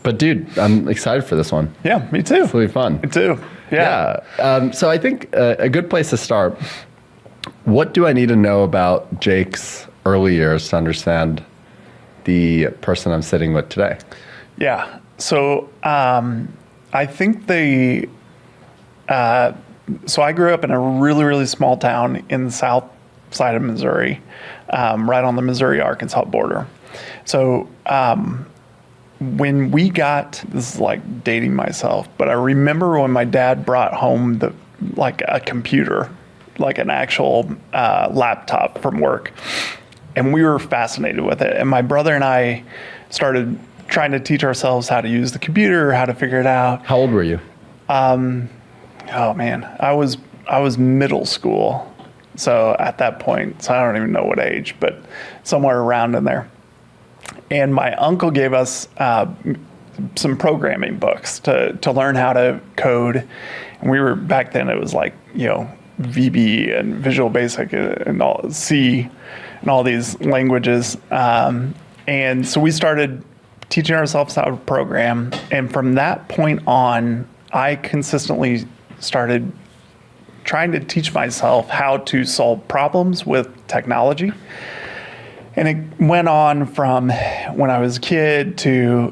But dude, I'm excited for this one. Yeah, me too. It's really fun. Me too. Yeah. So I think a good place to start, what do I need to know about Jake's early years to understand the person I'm sitting with today? Yeah. So I think so I grew up in a really, really small town in the south side of Missouri, right on the Missouri-Arkansas border. So when we got, this is like dating myself, but I remember when my dad brought home a computer, like an actual laptop from work, and we were fascinated with it. And my brother and I started trying to teach ourselves how to use the computer, how to figure it out. How old were you? Oh man, I was middle school. So at that point, so I don't even know what age, but somewhere around in there. And my uncle gave us some programming books to learn how to code. And we were, back then it was like, VB and Visual Basic and all C and all these languages. And so we started teaching ourselves how to program. And from that point on, I consistently started trying to teach myself how to solve problems with technology. And it went on from when I was a kid to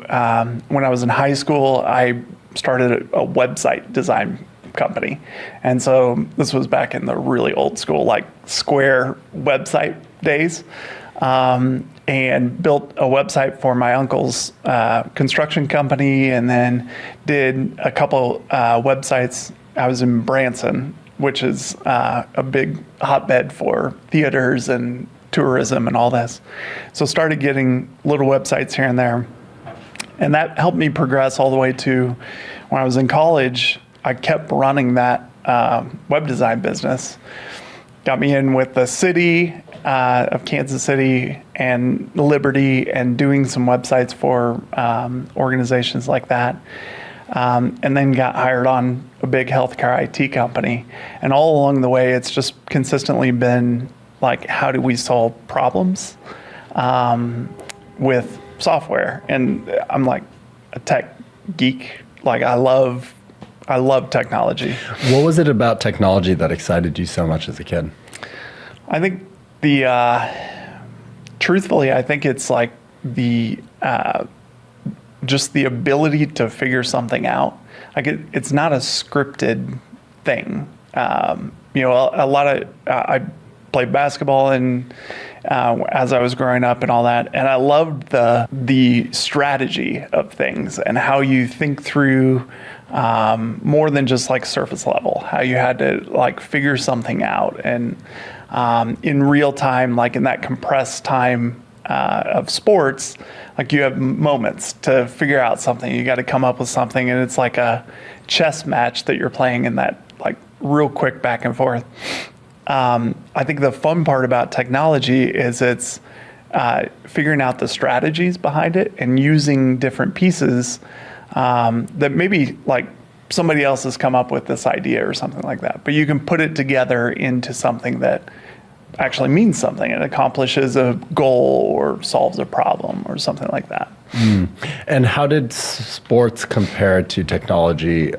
when I was in high school. I started a website design company. And so this was back in the really old school, like Square website days. And built a website for my uncle's construction company, and then did a couple websites. I was in Branson, which is a big hotbed for theaters and tourism and all this. So started getting little websites here and there. And that helped me progress all the way to when I was in college. I kept running that web design business. Got me in with the city of Kansas City and Liberty, and doing some websites for organizations like that. And then got hired on a big healthcare IT company. And all along the way, it's just consistently been like, how do we solve problems with software? And I'm like a tech geek. Like I love technology. What was it about technology that excited you so much as a kid? I think truthfully, I think it's like just the ability to figure something out. Like it's not a scripted thing. A lot of, I played basketball and as I was growing up and all that. And I loved the strategy of things and how you think through more than just like surface level, how you had to like figure something out. And in real time, like in that compressed time of sports, like you have moments to figure out something. You got to come up with something, and it's like a chess match that you're playing in that like real quick back and forth. I think the fun part about technology is it's figuring out the strategies behind it and using different pieces that maybe like somebody else has come up with this idea or something like that, but you can put it together into something that actually means something and accomplishes a goal or solves a problem or something like that. And how did sports compare to technology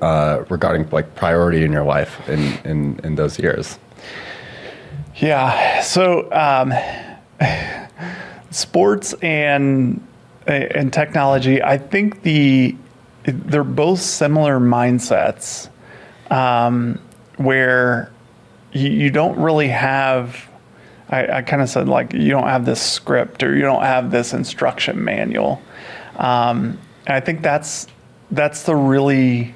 regarding like priority in your life in those years? Yeah, so sports and technology, I think they're both similar mindsets where you don't really have, I kind of said like, you don't have this script or you don't have this instruction manual. And I think that's the really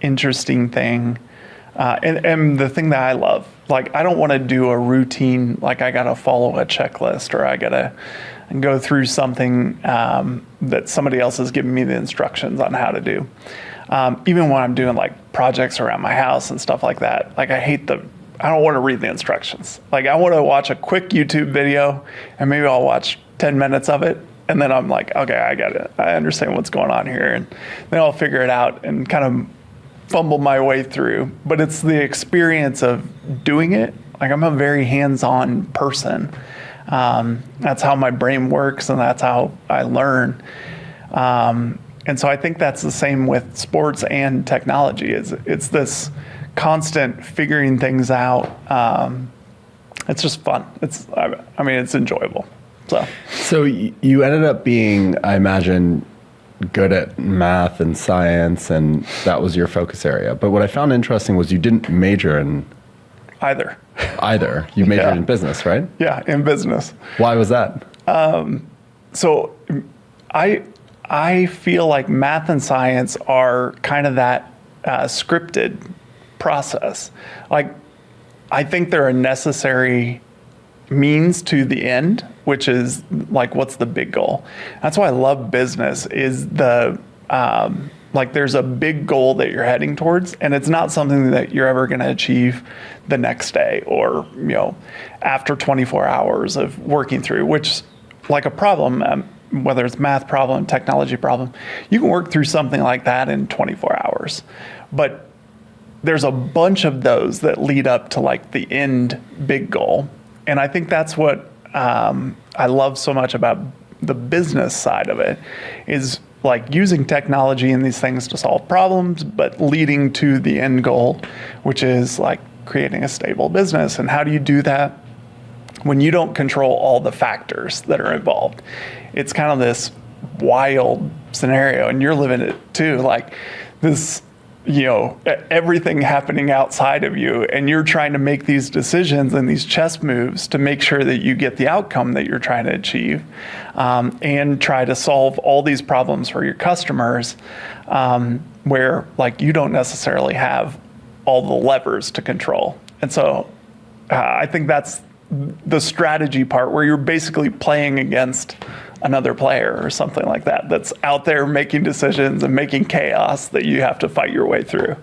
interesting thing. And the thing that I love, like, I don't want to do a routine, like I got to follow a checklist or I got to go through something that somebody else has given me the instructions on how to do. Even when I'm doing like projects around my house and stuff like that, like I don't want to read the instructions. Like I want to watch a quick YouTube video and maybe I'll watch 10 minutes of it. And then I'm like, okay, I got it. I understand what's going on here. And then I'll figure it out and kind of fumble my way through. But it's the experience of doing it. Like I'm a very hands-on person. That's how my brain works and that's how I learn. And so I think that's the same with sports and technology. It's this constant figuring things out. It's just fun. I mean, it's enjoyable. So you ended up being, I imagine, good at math and science, and that was your focus area. But what I found interesting was you didn't major in Either. You majored in business, right? Yeah, in business. Why was that? So I feel like math and science are kind of that scripted process. Like, I think they're a necessary means to the end, which is like, what's the big goal? That's why I love business, is like, there's a big goal that you're heading towards, and it's not something that you're ever going to achieve the next day or, after 24 hours of working through, which, like a problem, whether it's math problem, technology problem, you can work through something like that in 24 hours. But there's a bunch of those that lead up to like the end big goal. And I think that's what I love so much about the business side of it, is like using technology and these things to solve problems, but leading to the end goal, which is like creating a stable business. And how do you do that when you don't control all the factors that are involved? It's kind of this wild scenario, and you're living it too, like this, everything happening outside of you, and you're trying to make these decisions and these chess moves to make sure that you get the outcome that you're trying to achieve, and try to solve all these problems for your customers, where like you don't necessarily have all the levers to control. And so I think that's the strategy part, where you're basically playing against another player or something like that, that's out there making decisions and making chaos that you have to fight your way through.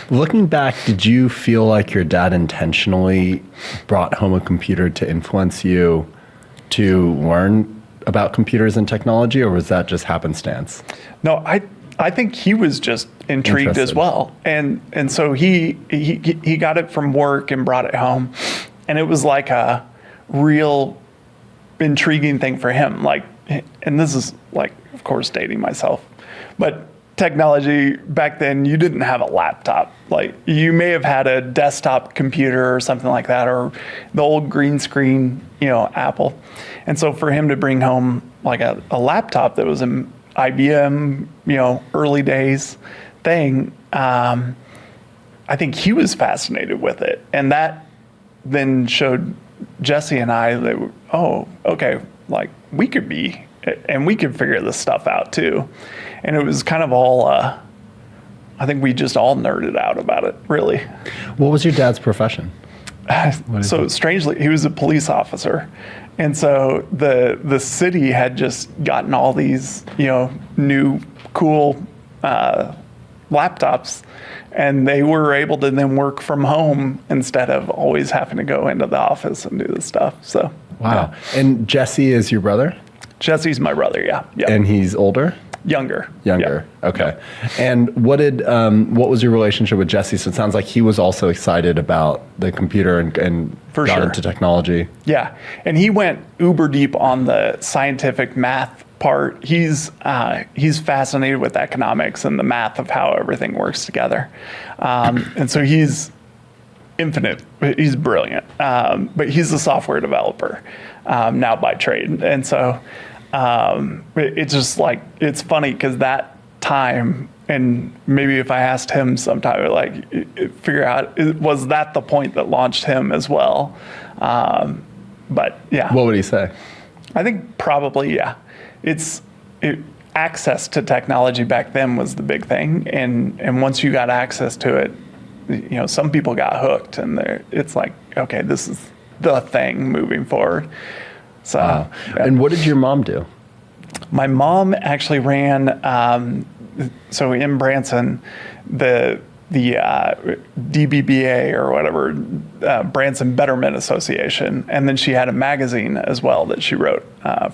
Looking back, did you feel like your dad intentionally brought home a computer to influence you to learn about computers and technology, or was that just happenstance? No, I think he was just intrigued as well. And so he got it from work and brought it home. And it was like a real intriguing thing for him. Like, and this is like, of course, dating myself, but technology back then, you didn't have a laptop. Like, you may have had a desktop computer or something like that, or the old green screen, Apple. And so for him to bring home like a laptop that was an IBM, early days thing, I think he was fascinated with it. And that then showed Jesse and I that, oh, okay, like we could be, and we could figure this stuff out too. And it was kind of all, I think we just all nerded out about it, really. What was your dad's profession? So strangely, he was a police officer. And so the city had just gotten all these, new cool laptops, and they were able to then work from home instead of always having to go into the office and do this stuff. So wow. Yeah. And Jesse is your brother? Jesse's my brother, yeah. Yep. And he's older? Younger. Younger. Yep. Okay. And what was your relationship with Jesse? So it sounds like he was also excited about the computer and For got sure. into technology. Yeah. And he went uber deep on the scientific math part. He's fascinated with economics and the math of how everything works together. And so he's infinite. He's brilliant. But he's a software developer now by trade. And so it's just like, it's funny because that time, and maybe if I asked him sometime, like, figure out, was that the point that launched him as well? But yeah. What would he say? I think probably, yeah. Access to technology back then was the big thing. And once you got access to it, some people got hooked, and it's like, okay, this is the thing moving forward. So, wow. Yeah. And what did your mom do? My mom actually ran, so in Branson, the DBBA or whatever, Branson Betterment Association, and then she had a magazine as well that she wrote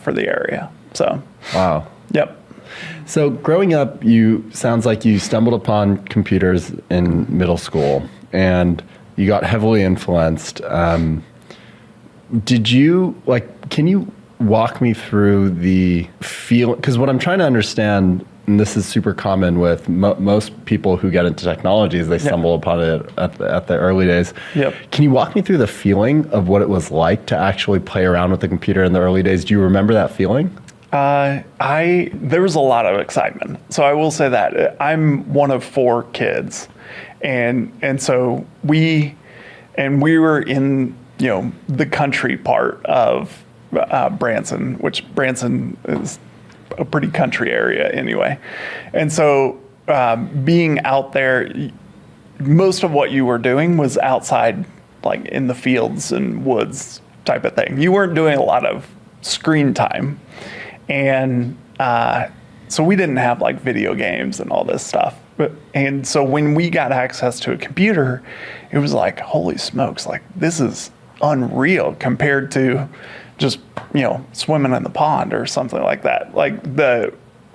for the area. So, wow. Yep. So growing up, sounds like you stumbled upon computers in middle school, and you got heavily influenced. Can you walk me through the feel? Because what I'm trying to understand and this is super common with most people who get into technologies, they stumble upon it at the early days. Yep. Can you walk me through the feeling of what it was like to actually play around with the computer in the early days? Do you remember that feeling? There was a lot of excitement. So I will say that I'm one of 4 kids, and so we were in, the country part of Branson, which Branson is a pretty country area anyway. And so being out there, most of what you were doing was outside, like in the fields and woods type of thing. You weren't doing a lot of screen time. And so we didn't have like video games and all this stuff. And so when we got access to a computer, it was like, holy smokes, like this is unreal compared to just, swimming in the pond or something like that.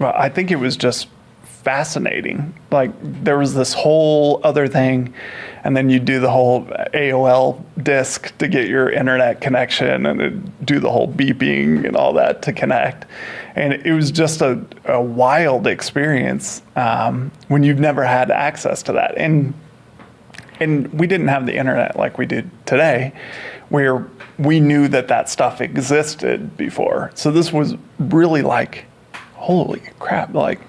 I think it was just fascinating. Like there was this whole other thing, and then you do the whole AOL disk to get your internet connection, and then do the whole beeping and all that to connect. And it was just a wild experience when you've never had access to that. And we didn't have the internet like we did today, where we knew that stuff existed before. So this was really like, holy crap, like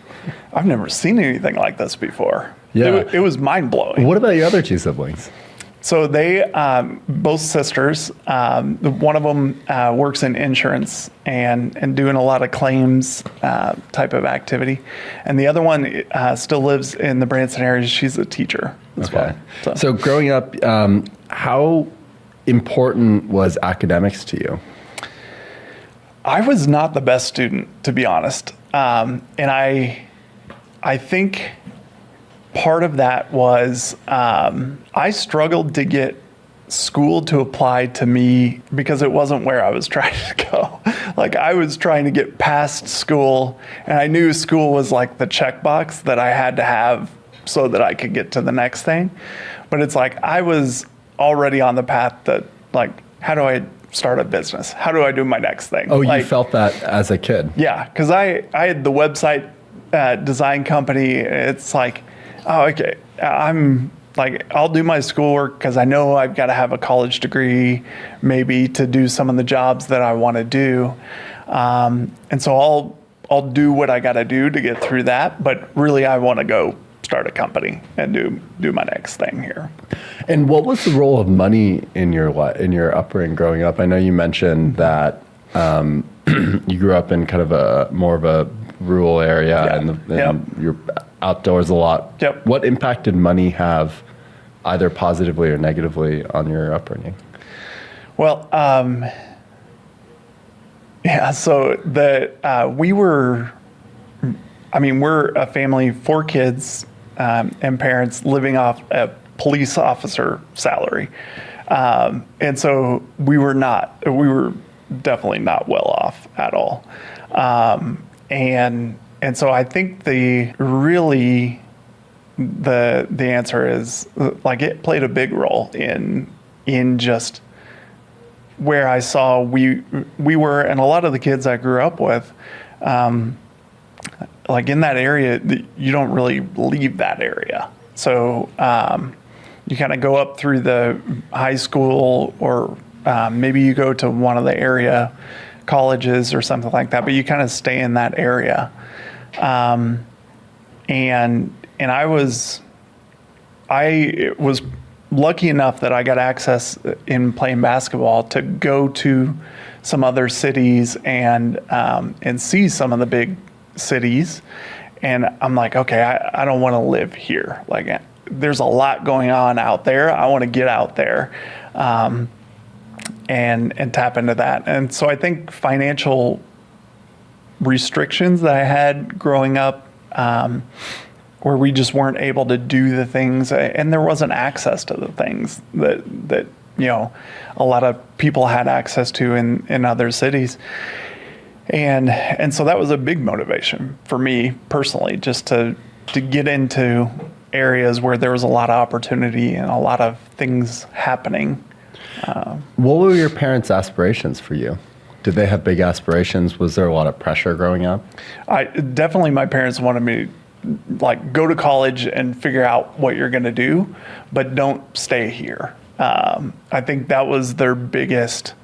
I've never seen anything like this before. Yeah. It was mind blowing. What about your other 2 siblings? So they, both sisters, one of them works in insurance and doing a lot of claims type of activity. And the other one still lives in the Branson area. She's a teacher as well. So growing up, how important was academics to you? I was not the best student, to be honest. And I think part of that was I struggled to get school to apply to me because it wasn't where I was trying to go. Like I was trying to get past school, and I knew school was like the checkbox that I had to have so that I could get to the next thing. But it's like I was already on the path that, like, how do I start a business? How do I do my next thing? Oh, like, you felt that as a kid? Yeah, because I had the website design company. It's like, oh, okay, I'm like, I'll do my schoolwork because I know I've got to have a college degree maybe to do some of the jobs that I want to do. And so I'll do what I got to do to get through that. But really, I want to go start a company and do my next thing here. And what was the role of money in your upbringing growing up? I know you mentioned that you grew up in kind of a more of a rural area, and you're outdoors a lot. Yep. What impact did money have, either positively or negatively, on your upbringing? Well, so we're a family, 4 kids, and parents living off a police officer salary. And so we were definitely not well off at all. And so I think the answer is, like, it played a big role in just where I saw we were, and a lot of the kids I grew up with, like in that area, you don't really leave that area. So you kind of go up through the high school, or maybe you go to one of the area colleges or something like that, but you kind of stay in that area. And I was lucky enough that I got access in playing basketball to go to some other cities and see some of the big cities. And I'm like, okay, I don't want to live here. Like, there's a lot going on out there. I want to get out there and tap into that. And so I think financial restrictions that I had growing up, where we just weren't able to do the things, and there wasn't access to the things that a lot of people had access to in other cities. And so that was a big motivation for me personally, just to get into areas where there was a lot of opportunity and a lot of things happening. What were your parents' aspirations for you? Did they have big aspirations? Was there a lot of pressure growing up? Definitely my parents wanted me like go to college and figure out what you're going to do, but don't stay here. I think that was their biggest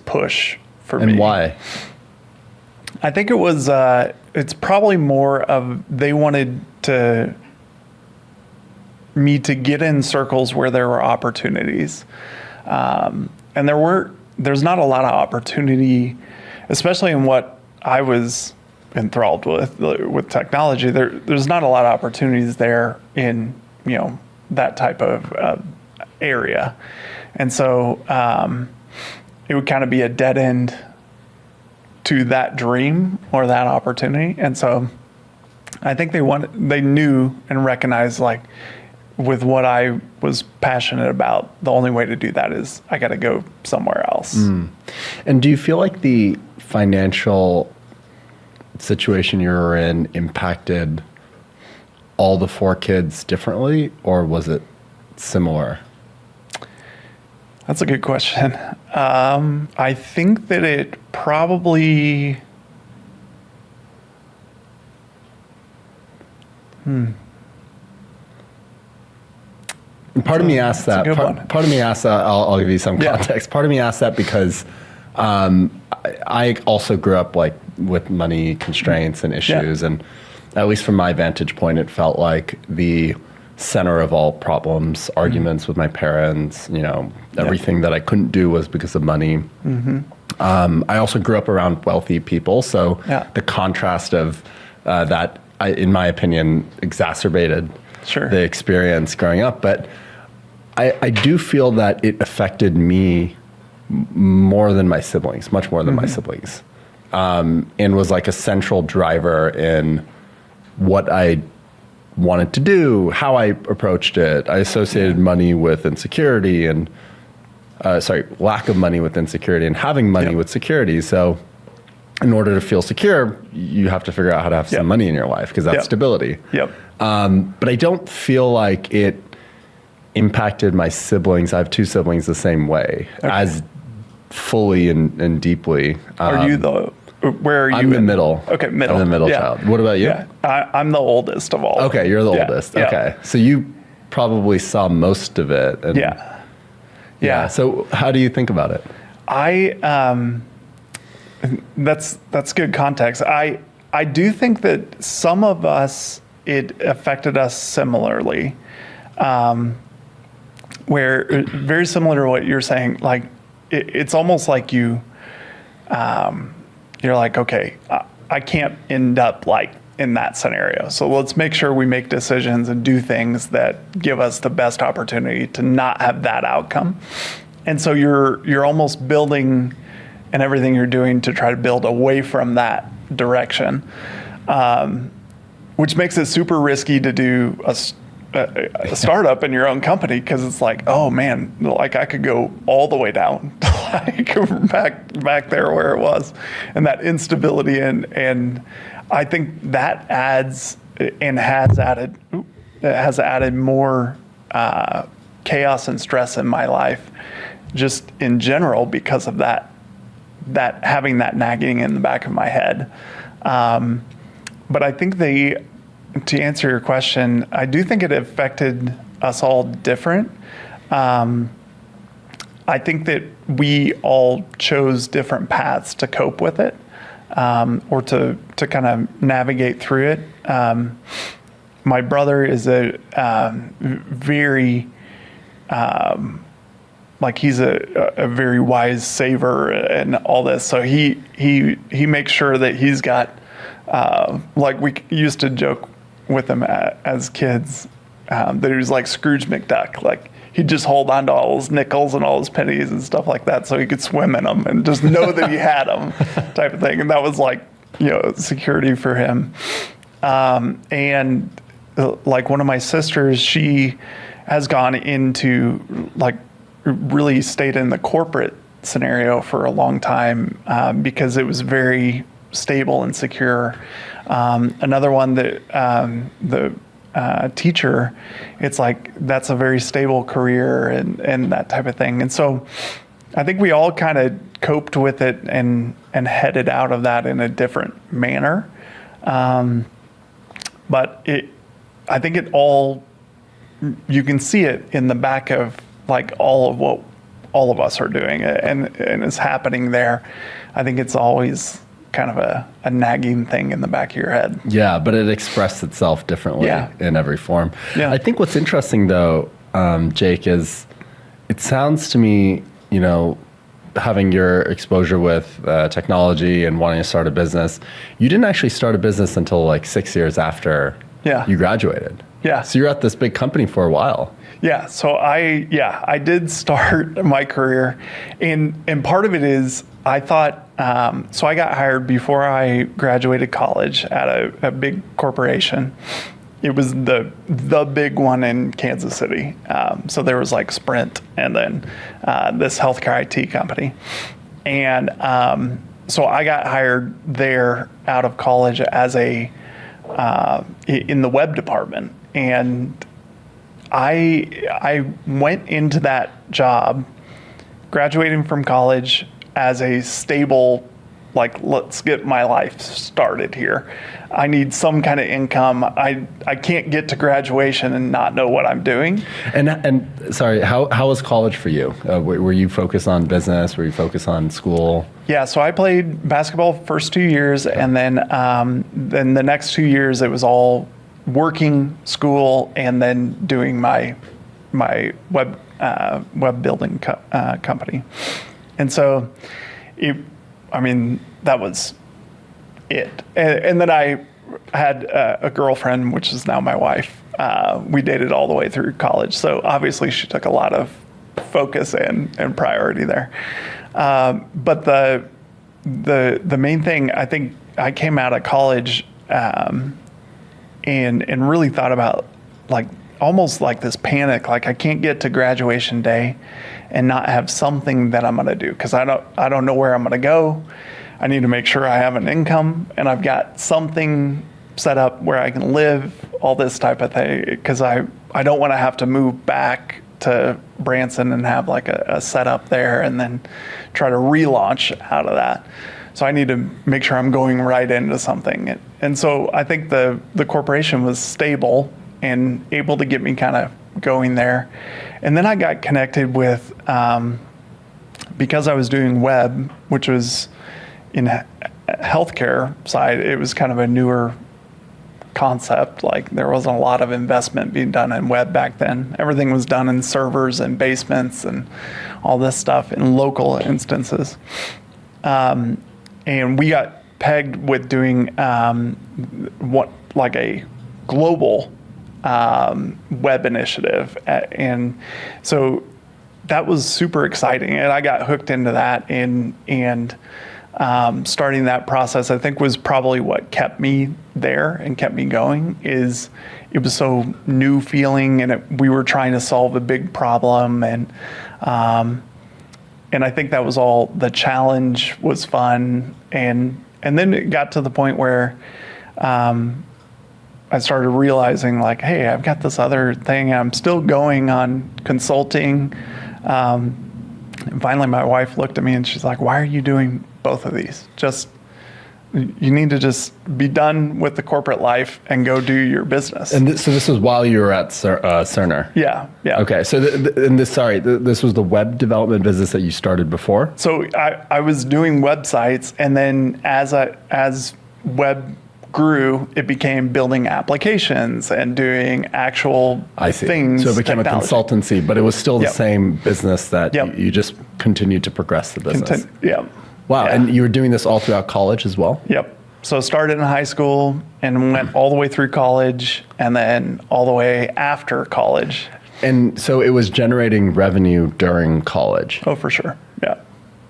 push for me. And why? I think it was, it's probably more of they wanted me to get in circles where there were opportunities. And there's not a lot of opportunity, especially in what I was enthralled with technology. There's not a lot of opportunities there in, that type of area. And so it would kind of be a dead end to that dream or that opportunity. And so I think they knew and recognized, like, with what I was passionate about, the only way to do that is I got to go somewhere else. And do you feel like the financial situation you were in impacted all the 4 kids differently, or was it similar? That's a good question. I think that it probably... Part of me asked that. Part of me asked that. I'll give you some context. Part of me asked that because I also grew up like with money constraints and issues, and at least from my vantage point, it felt like the center of all problems, arguments with my parents. Everything that I couldn't do was because of money. I also grew up around wealthy people, so the contrast of that, in my opinion, exacerbated the experience growing up. But I do feel that it affected me more than my siblings, much more than my siblings, and was like a central driver in what I wanted to do, how I approached it. I associated money with insecurity and, lack of money with insecurity, and having money with security. So in order to feel secure, you have to figure out how to have some money in your life, because that's stability. But I don't feel like it impacted my siblings. I have 2 siblings the same way, as fully and deeply. Are you where are you? I'm the middle. Okay, middle. I'm the middle child. What about you? Yeah, I'm the oldest of all. Okay, you're the oldest. Okay, so you probably saw most of it. And yeah. So how do you think about it? That's good context. I do think that some of us, it affected us similarly, where very similar to what you're saying. Like it's almost like you're like, okay, I can't end up like in that scenario. So let's make sure we make decisions and do things that give us the best opportunity to not have that outcome. And so you're almost building, and everything you're doing to try to build away from that direction, which makes it super risky to do a startup in your own company, because it's like, oh man, like I could go all the way down, like back there where it was, and that instability, and I think that adds and has added more chaos and stress in my life, just in general, because of that having that nagging in the back of my head. But I think to answer your question, I do think it affected us all different. I think that we all chose different paths to cope with it, or to kind of navigate through it. My brother is a very, like he's a very wise saver and all this. So he makes sure that he's got, like we used to joke with him as kids, that he was like Scrooge McDuck. Like he'd just hold on to all his nickels and all his pennies and stuff like that, so he could swim in them and just know that he had them, type of thing. And that was like, security for him. And like one of my sisters, she has gone into like really stayed in the corporate scenario for a long time, because it was very stable and secure. Another one that the teacher, it's like that's a very stable career and that type of thing. And so I think we all kind of coped with it and headed out of that in a different manner. But I think it all, you can see it in the back of like all of what all of us are doing and it's happening there. I think it's always kind of a nagging thing in the back of your head. Yeah, but it expressed itself differently in every form. Yeah. I think what's interesting though, Jake, is it sounds to me, you know, having your exposure with technology and wanting to start a business, you didn't actually start a business until like 6 years after you graduated. Yeah. So you're at this big company for a while. Yeah. So I did start my career, and part of it is I thought, so I got hired before I graduated college at a big corporation. It was the big one in Kansas City. So there was like Sprint and then this healthcare IT company. And so I got hired there out of college as in the web department. And I went into that job graduating from college as a stable, like, let's get my life started here. I need some kind of income. I can't get to graduation and not know what I'm doing. And sorry, how was college for you? Were you focused on business? Were you focused on school? Yeah, so I played basketball first 2 years, and then the next 2 years it was all working, school, and then doing my web building company. And so that was it. And then I had a girlfriend, which is now my wife. We dated all the way through college. So obviously she took a lot of focus and priority there. But the main thing, I think I came out of college and really thought about like almost like this panic, like I can't get to graduation day and not have something that I'm going to do, because I don't know where I'm going to go. I need to make sure I have an income and I've got something set up where I can live, all this type of thing, because I don't want to have to move back to Branson and have like a setup there and then try to relaunch out of that. So I need to make sure I'm going right into something. And so I think the corporation was stable and able to get me kind of going there. And then I got connected with, because I was doing web, which was in healthcare side, it was kind of a newer concept. Like there wasn't a lot of investment being done in web back then. Everything was done in servers and basements and all this stuff in local instances. And we got pegged with doing like a global web initiative. And so that was super exciting. And I got hooked into that and starting that process, I think, was probably what kept me there and kept me going. Is it was so new feeling, and we were trying to solve a big problem, and I think that was all. The challenge was fun, and then it got to the point where I started realizing, like, hey, I've got this other thing. I'm still going on consulting. And finally, my wife looked at me and she's like, "Why are you doing both of these? You need to just be done with the corporate life and go do your business." And so this was while you were at Cerner? Yeah. Okay, so this was the web development business that you started before? So I was doing websites, and then as web grew, it became building applications and doing actual things. So it became technology. A consultancy, but it was still the same business that you just continued to progress the business. Wow, and you were doing this all throughout college as well? Yep. So started in high school and went all the way through college and then all the way after college. And so it was generating revenue during college? Oh, for sure. Yeah.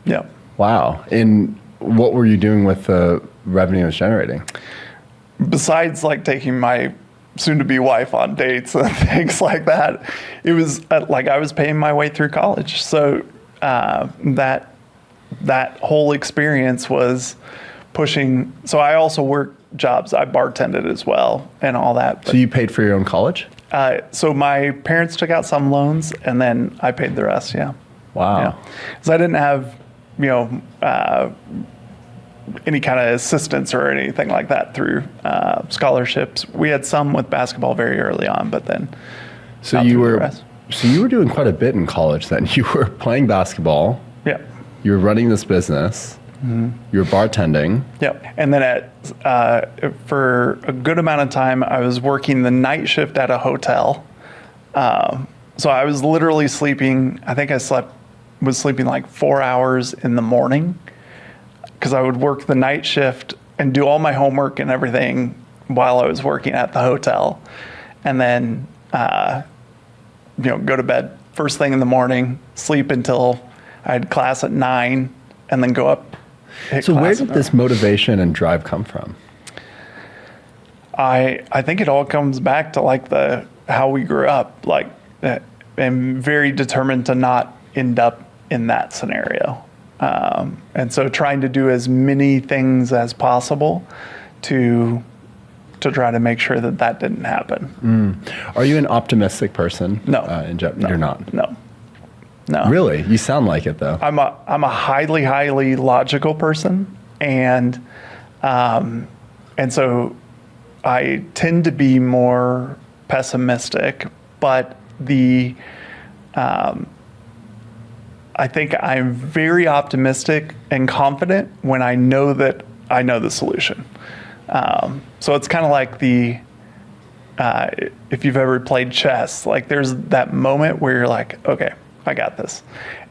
Yeah. Wow. And what were you doing with the revenue it was generating? Besides like taking my soon-to-be wife on dates and things like that, it was like I was paying my way through college. So that whole experience was pushing. So I also worked jobs. I bartended as well and all that. But, so you paid for your own college? So my parents took out some loans and then I paid the rest. Yeah. Wow. Because I didn't have, any kind of assistance or anything like that through scholarships. We had some with basketball very early on, but then So not you through the were rest. so you were doing quite a bit in college then. You were playing basketball, Yeah. you were running this business, you were bartending. Yep. And then for a good amount of time, I was working the night shift at a hotel. So I was literally sleeping. I think I was sleeping like 4 hours in the morning because I would work the night shift and do all my homework and everything while I was working at the hotel, and then go to bed first thing in the morning, sleep until I had class at 9, and then go up. So where did this motivation and drive come from? I think it all comes back to like how we grew up. Like, I'm very determined to not end up in that scenario, and so trying to do as many things as possible to try to make sure that didn't happen. Are you an optimistic person? No. No. You're not. No. Really? You sound like it though. I'm a highly logical person, and so I tend to be more pessimistic, but I think I'm very optimistic and confident when I know that I know the solution. So it's kind of like if you've ever played chess, like there's that moment where you're like, okay, I got this.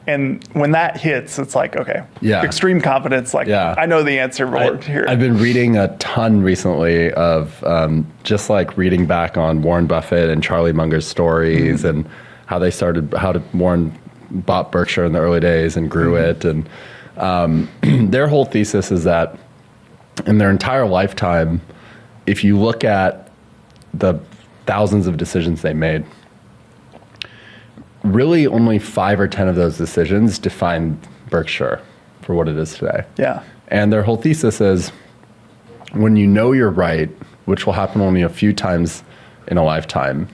And when that hits, it's like, okay, extreme confidence. Like, I know the answer here. I've been reading a ton recently of just like reading back on Warren Buffett and Charlie Munger's stories and how Warren bought Berkshire in the early days and grew it. And their whole thesis is that in their entire lifetime, if you look at the thousands of decisions they made, really only 5 or 10 of those decisions define Berkshire for what it is today. Yeah. And their whole thesis is when you know you're right, which will happen only a few times in a lifetime,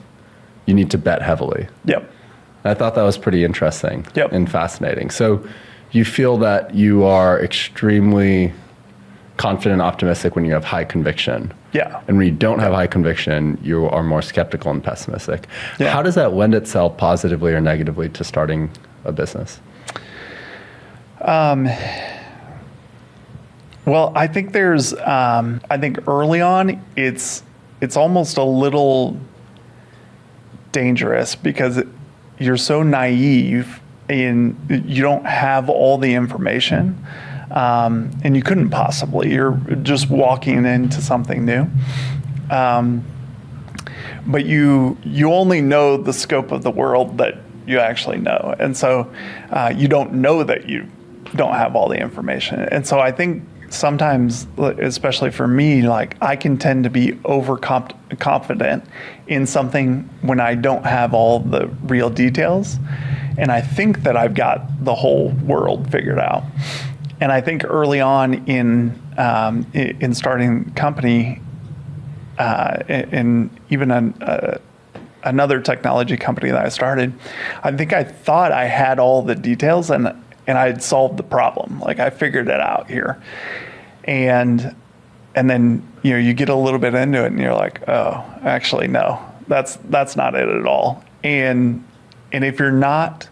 you need to bet heavily. Yep. And I thought that was pretty interesting Yep. and fascinating. So you feel that you are extremely confident, optimistic when you have high conviction. Yeah. And when you don't have high conviction, you are more skeptical and pessimistic. Yeah. How does that lend itself positively or negatively to starting a business? Well, I think I think early on, it's almost a little dangerous because you're so naive and you don't have all the information. And you couldn't possibly. You're just walking into something new. But you only know the scope of the world that you actually know. And so you don't know that you don't have all the information. And so I think sometimes, especially for me, like I can tend to be overconfident in something when I don't have all the real details. And I think that I've got the whole world figured out. And I think early on in starting the company, and even another technology company that I started, I think I thought I had all the details and I had solved the problem. Like I figured it out here, and then you get a little bit into it and you're like, oh, actually no, that's not it at all. And if you're not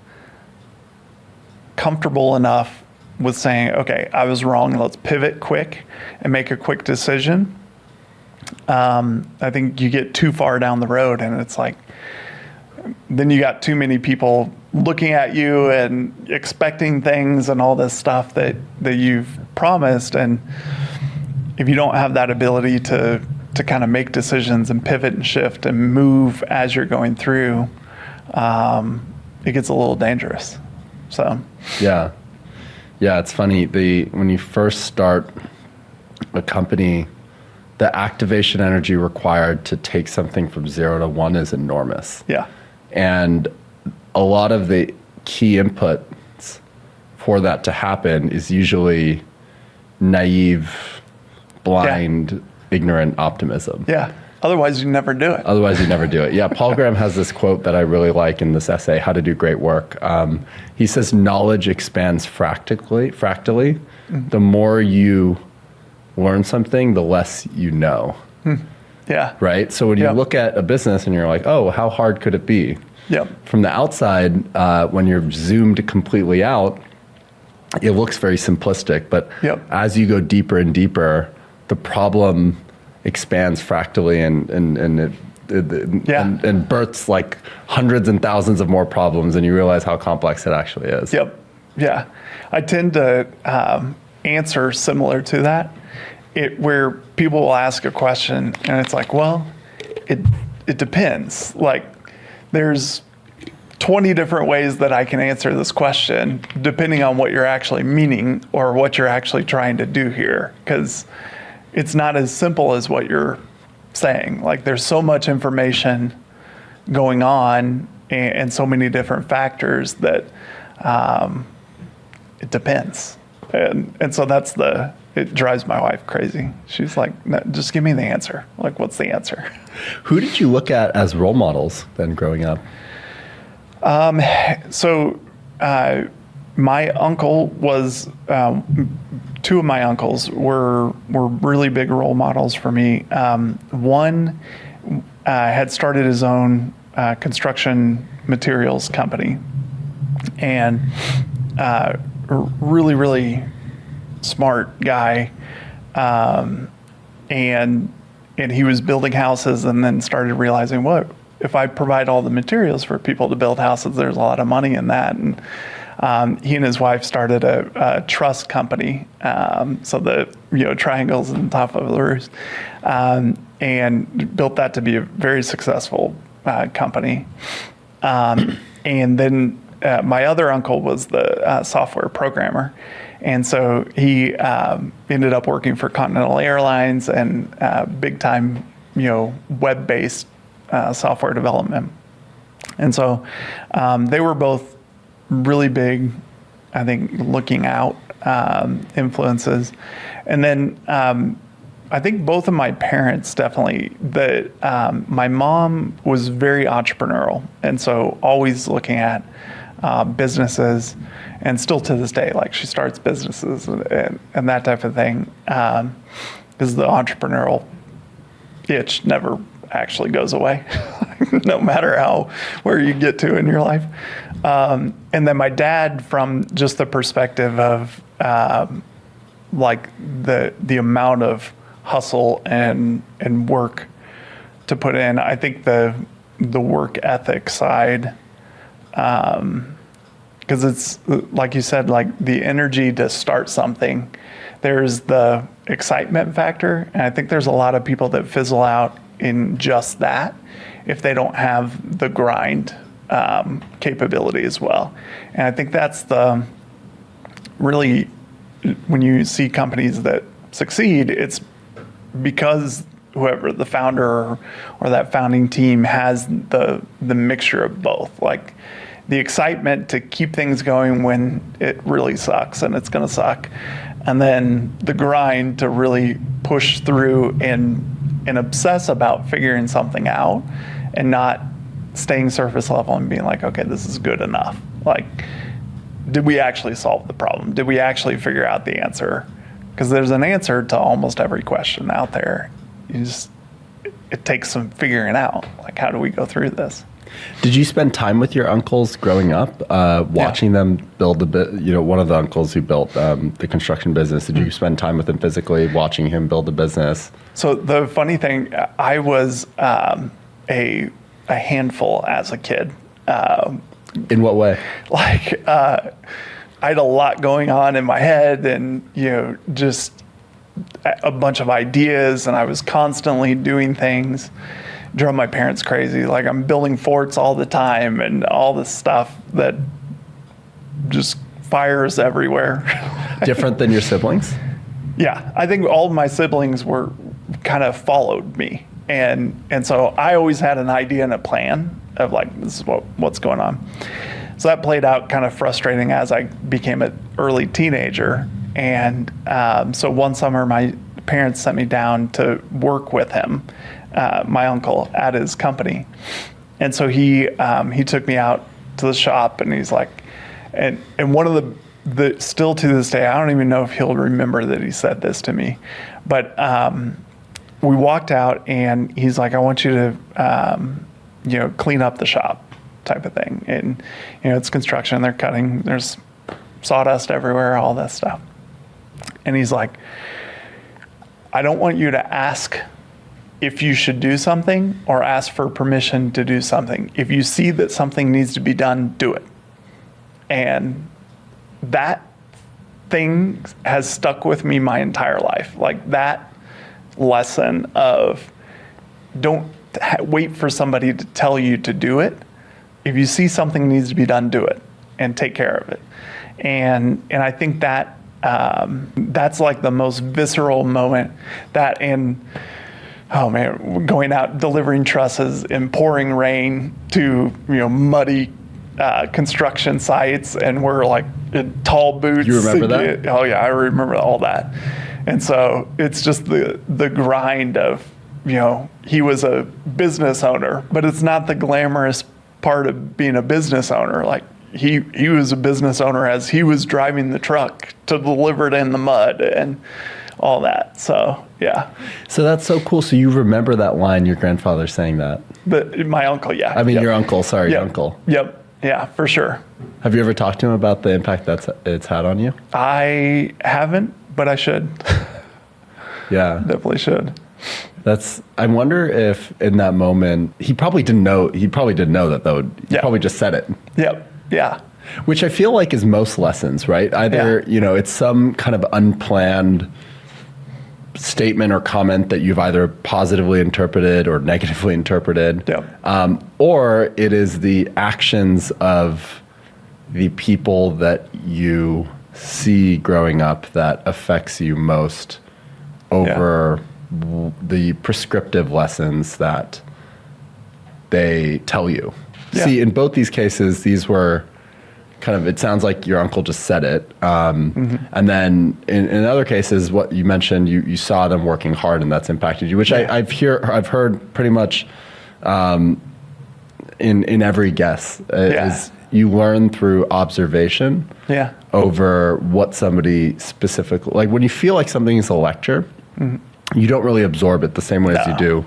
comfortable enough with saying, okay, I was wrong, let's pivot quick and make a quick decision, I think you get too far down the road and it's like, then you got too many people looking at you and expecting things and all this stuff that you've promised. And if you don't have that ability to kind of make decisions and pivot and shift and move as you're going through, it gets a little dangerous. So Yeah, it's funny. When you first start a company, the activation energy required to take something from 0 to 1 is enormous. Yeah. And a lot of the key inputs for that to happen is usually naive, blind, ignorant optimism. Yeah. Otherwise, you never do it. Otherwise, you never do it. Yeah, Paul Graham has this quote that I really like in this essay, How to Do Great Work. He says, knowledge expands fractally. The more you learn something, the less you know. Yeah. Right? So when you look at a business and you're like, oh, how hard could it be? Yep. From the outside, when you're zoomed completely out, it looks very simplistic. But as you go deeper and deeper, the problem expands fractally and births like hundreds and thousands of more problems, and you realize how complex it actually is. Yep. Yeah. I tend to answer similar to that, where people will ask a question and it's like, well, it depends. Like, there's 20 different ways that I can answer this question depending on what you're actually meaning or what you're actually trying to do here. Because it's not as simple as what you're saying. Like, there's so much information going on and so many different factors that it depends. And so it drives my wife crazy. She's like, no, just give me the answer. Like, what's the answer? Who did you look at as role models then growing up? So my uncle was, two of my uncles were really big role models for me. One had started his own construction materials company, and really, really smart guy. And he was building houses and then started realizing, what if I provide all the materials for people to build houses? There's a lot of money in that. And he and his wife started a truss company, so the triangles on top of the roofs, and built that to be a very successful company. And then my other uncle was the software programmer, and so he ended up working for Continental Airlines and big time, web-based software development. And so they were both really big, I think, looking out influences. And then I think both of my parents definitely, my mom was very entrepreneurial, and so always looking at businesses, and still to this day, like, she starts businesses and that type of thing, because the entrepreneurial itch never actually goes away, no matter where you get to in your life. And then my dad, from just the perspective of like the amount of hustle and work to put in, I think the work ethic side, because it's like you said, like the energy to start something. There's the excitement factor, and I think there's a lot of people that fizzle out in just that if they don't have the grind capability as well. And I think that's really, when you see companies that succeed, it's because whoever the founder or that founding team has the mixture of both, like the excitement to keep things going when it really sucks, and it's going to suck, and then the grind to really push through and obsess about figuring something out, and not staying surface level and being like, okay, this is good enough. Like, did we actually solve the problem? Did we actually figure out the answer? Because there's an answer to almost every question out there. It takes some figuring out. Like, how do we go through this? Did you spend time with your uncles growing up, watching them build one of the uncles who built the construction business? Did you spend time with him physically, watching him build the business? So the funny thing, I was a handful as a kid. In what way? Like, I had a lot going on in my head, and just a bunch of ideas, and I was constantly doing things. Drove my parents crazy. Like, I'm building forts all the time and all this stuff that just fires everywhere. Different than your siblings? Yeah, I think all of my siblings were kind of followed me, and so I always had an idea and a plan of like, this is what's going on. So that played out kind of frustrating as I became an early teenager, and so one summer my parents sent me down to work with him my uncle at his company. And so he took me out to the shop, and he's like, and one of the still to this day, I don't even know if he'll remember that he said this to me, but we walked out, and he's like, I want you to clean up the shop, type of thing. And it's construction, they're cutting, there's sawdust everywhere, all that stuff. And he's like, I don't want you to ask if you should do something or ask for permission to do something. If you see that something needs to be done, do it. And that thing has stuck with me my entire life. Like that lesson of don't wait for somebody to tell you to do it. If you see something needs to be done, do it and take care of it. And I think that that's like the most visceral moment. That and oh man, going out delivering trusses in pouring rain to muddy construction sites, and we're like in tall boots. You remember that? Oh yeah, I remember all that. And so it's just the grind of he was a business owner, but it's not the glamorous part of being a business owner. Like he was a business owner as he was driving the truck to deliver it in the mud and all that. So yeah. So that's so cool. So you remember that line, your grandfather saying that? But my uncle, yeah. I mean, yep. Your uncle. Sorry, Yep. Your uncle. Yep. Yeah, for sure. Have you ever talked to him about the impact it's had on you? I haven't, but I should. Yeah. Definitely should. I wonder if in that moment, he probably didn't know that though. He probably just said it. Yep. Yeah. Which I feel like is most lessons, right? Either, it's some kind of unplanned statement or comment that you've either positively interpreted or negatively interpreted. Yep. Or it is the actions of the people that you see growing up that affects you most over the prescriptive lessons that they tell you. Yeah. See, in both these cases, these were kind of, it sounds like your uncle just said it. And then in other cases, what you mentioned, you saw them working hard and that's impacted you, which I've heard pretty much in every guess is you learn through observation over what somebody specifically, like when you feel like something is a lecture, you don't really absorb it the same way as you do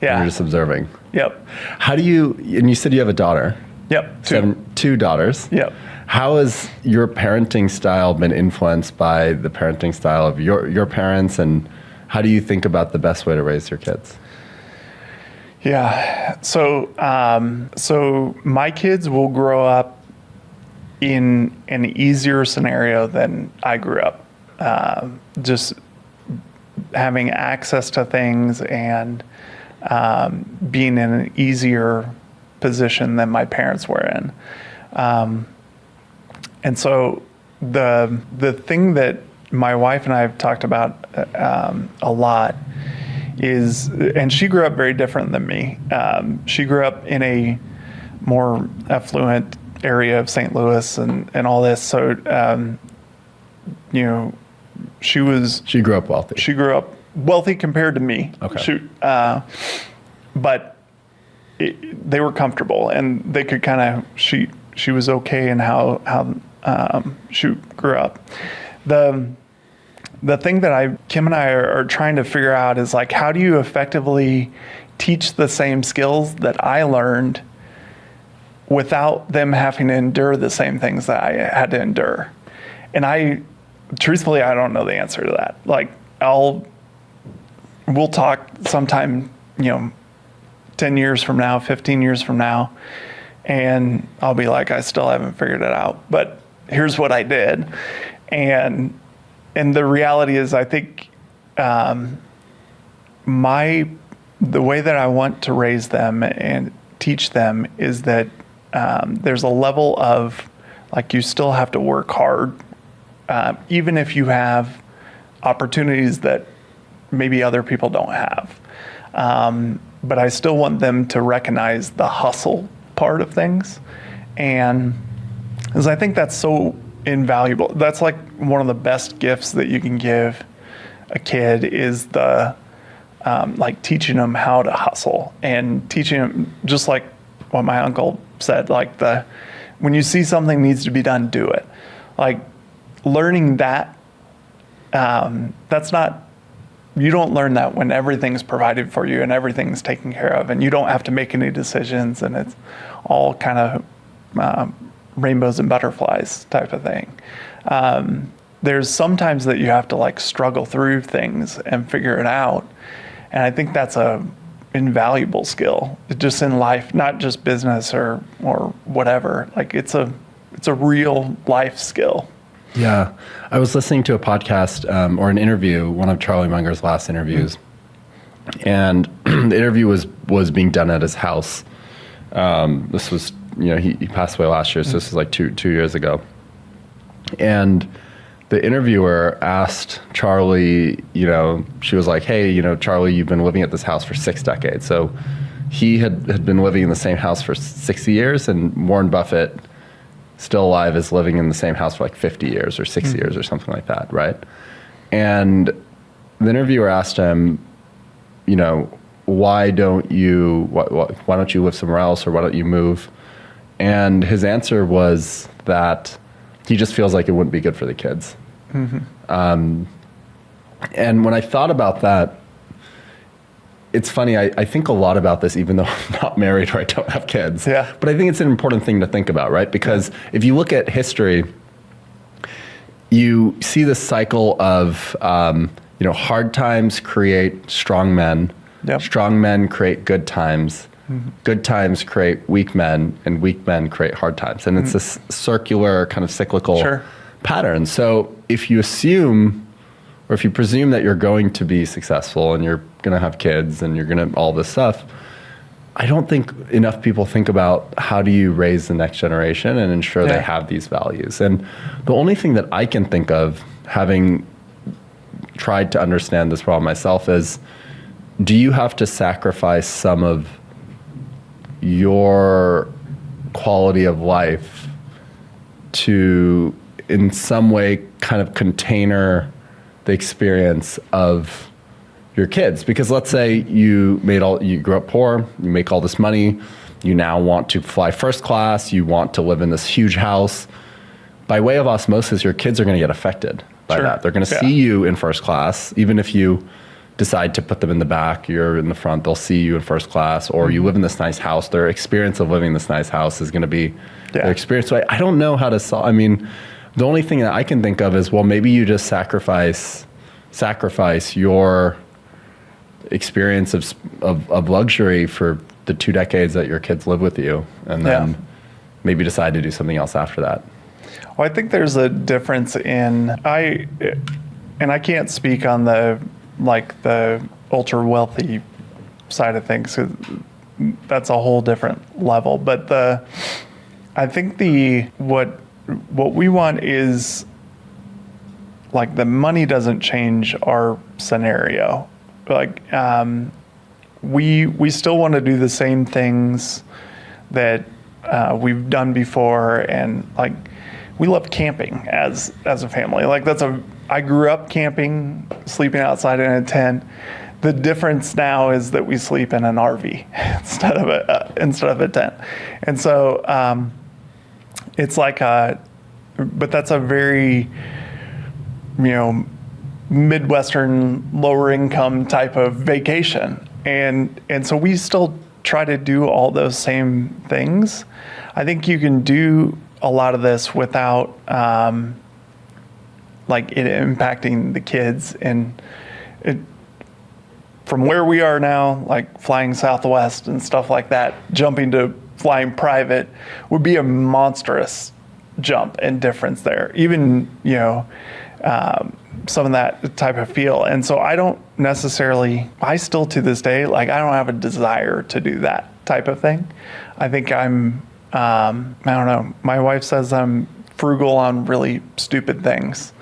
when you're just observing. Yep. How do you, and you said you have a daughter. Yep. Two daughters. Yep. How has your parenting style been influenced by the parenting style of your parents, and how do you think about the best way to raise your kids? Yeah. So my kids will grow up in an easier scenario than I grew up. Just having access to things and being in an easier position than my parents were in. And so the thing that my wife and I have talked about a lot is, and she grew up very different than me. She grew up in a more affluent area of St. Louis and all this. So, she grew up wealthy. She grew up wealthy compared to me. Okay. But they were comfortable, and they could kind of, she was okay in how she grew up. The thing that Kim and I are trying to figure out is like, how do you effectively teach the same skills that I learned without them having to endure the same things that I had to endure? And truthfully, I don't know the answer to that. Like, we'll talk sometime, 10 years from now, 15 years from now, and I'll be like, I still haven't figured it out, but here's what I did. And the reality is, I think the way that I want to raise them and teach them is that there's a level of, like, you still have to work hard, even if you have opportunities that maybe other people don't have. But I still want them to recognize the hustle part of things. And because I think that's so invaluable. That's like one of the best gifts that you can give a kid is the like teaching them how to hustle and teaching them, just like what my uncle said, like when you see something needs to be done, do it. Like learning that, that's not, you don't learn that when everything's provided for you and everything's taken care of and you don't have to make any decisions and it's all kind of rainbows and butterflies type of thing. There's sometimes that you have to like struggle through things and figure it out. And I think that's a invaluable skill just in life, not just business or whatever. Like it's a real life skill. Yeah. I was listening to a podcast or an interview, one of Charlie Munger's last interviews. And the interview was being done at his house. This was, he passed away last year, so this was like two years ago. And the interviewer asked Charlie, she was like, hey, Charlie, you've been living at this house for 6 decades. So he had been living in the same house for 60 years, and Warren Buffett, still alive, is living in the same house for like 50 years or 60 years or something like that, right? And the interviewer asked him, why don't you live somewhere else, or why don't you move? And his answer was that he just feels like it wouldn't be good for the kids. And when I thought about that, it's funny, I think a lot about this, even though I'm not married or I don't have kids. Yeah. But I think it's an important thing to think about, right? Because if you look at history, you see this cycle of, hard times create strong men. Yep. Strong men create good times. Good times create weak men, and weak men create hard times. And it's this circular kind of cyclical pattern. So if you assume, or if you presume that you're going to be successful and you're going to have kids and you're going to all this stuff, I don't think enough people think about how do you raise the next generation and ensure they have these values. And the only thing that I can think of, having tried to understand this problem myself, is do you have to sacrifice some of your quality of life to, in some way, kind of container the experience of your kids? Because let's say you grew up poor, you make all this money, you now want to fly first class, you want to live in this huge house. By way of osmosis, your kids are going to get affected by that. They're going to see you in first class, even if you decide to put them in the back, you're in the front, they'll see you in first class, or you live in this nice house. Their experience of living in this nice house is going to be their experience. So I don't know how to solve. I mean, the only thing that I can think of is, well, maybe you just sacrifice your experience of luxury for the 2 decades that your kids live with you, and then maybe decide to do something else after that. Well, I think there's a difference in, I can't speak on the ultra wealthy side of things, 'cause that's a whole different level. But I think what we want is, like, the money doesn't change our scenario. Like, we still want to do the same things that we've done before, and like, we love camping as a family. Like, I grew up camping, sleeping outside in a tent. The difference now is that we sleep in an RV instead of a tent. And so it's like but that's a very, Midwestern, lower income type of vacation. And so we still try to do all those same things. I think you can do a lot of this without like it impacting the kids. And from where we are now, like flying Southwest and stuff like that, jumping to flying private would be a monstrous jump and difference there. Even, some of that type of feel. And so I still to this day, like, I don't have a desire to do that type of thing. I think I don't know, my wife says I'm frugal on really stupid things.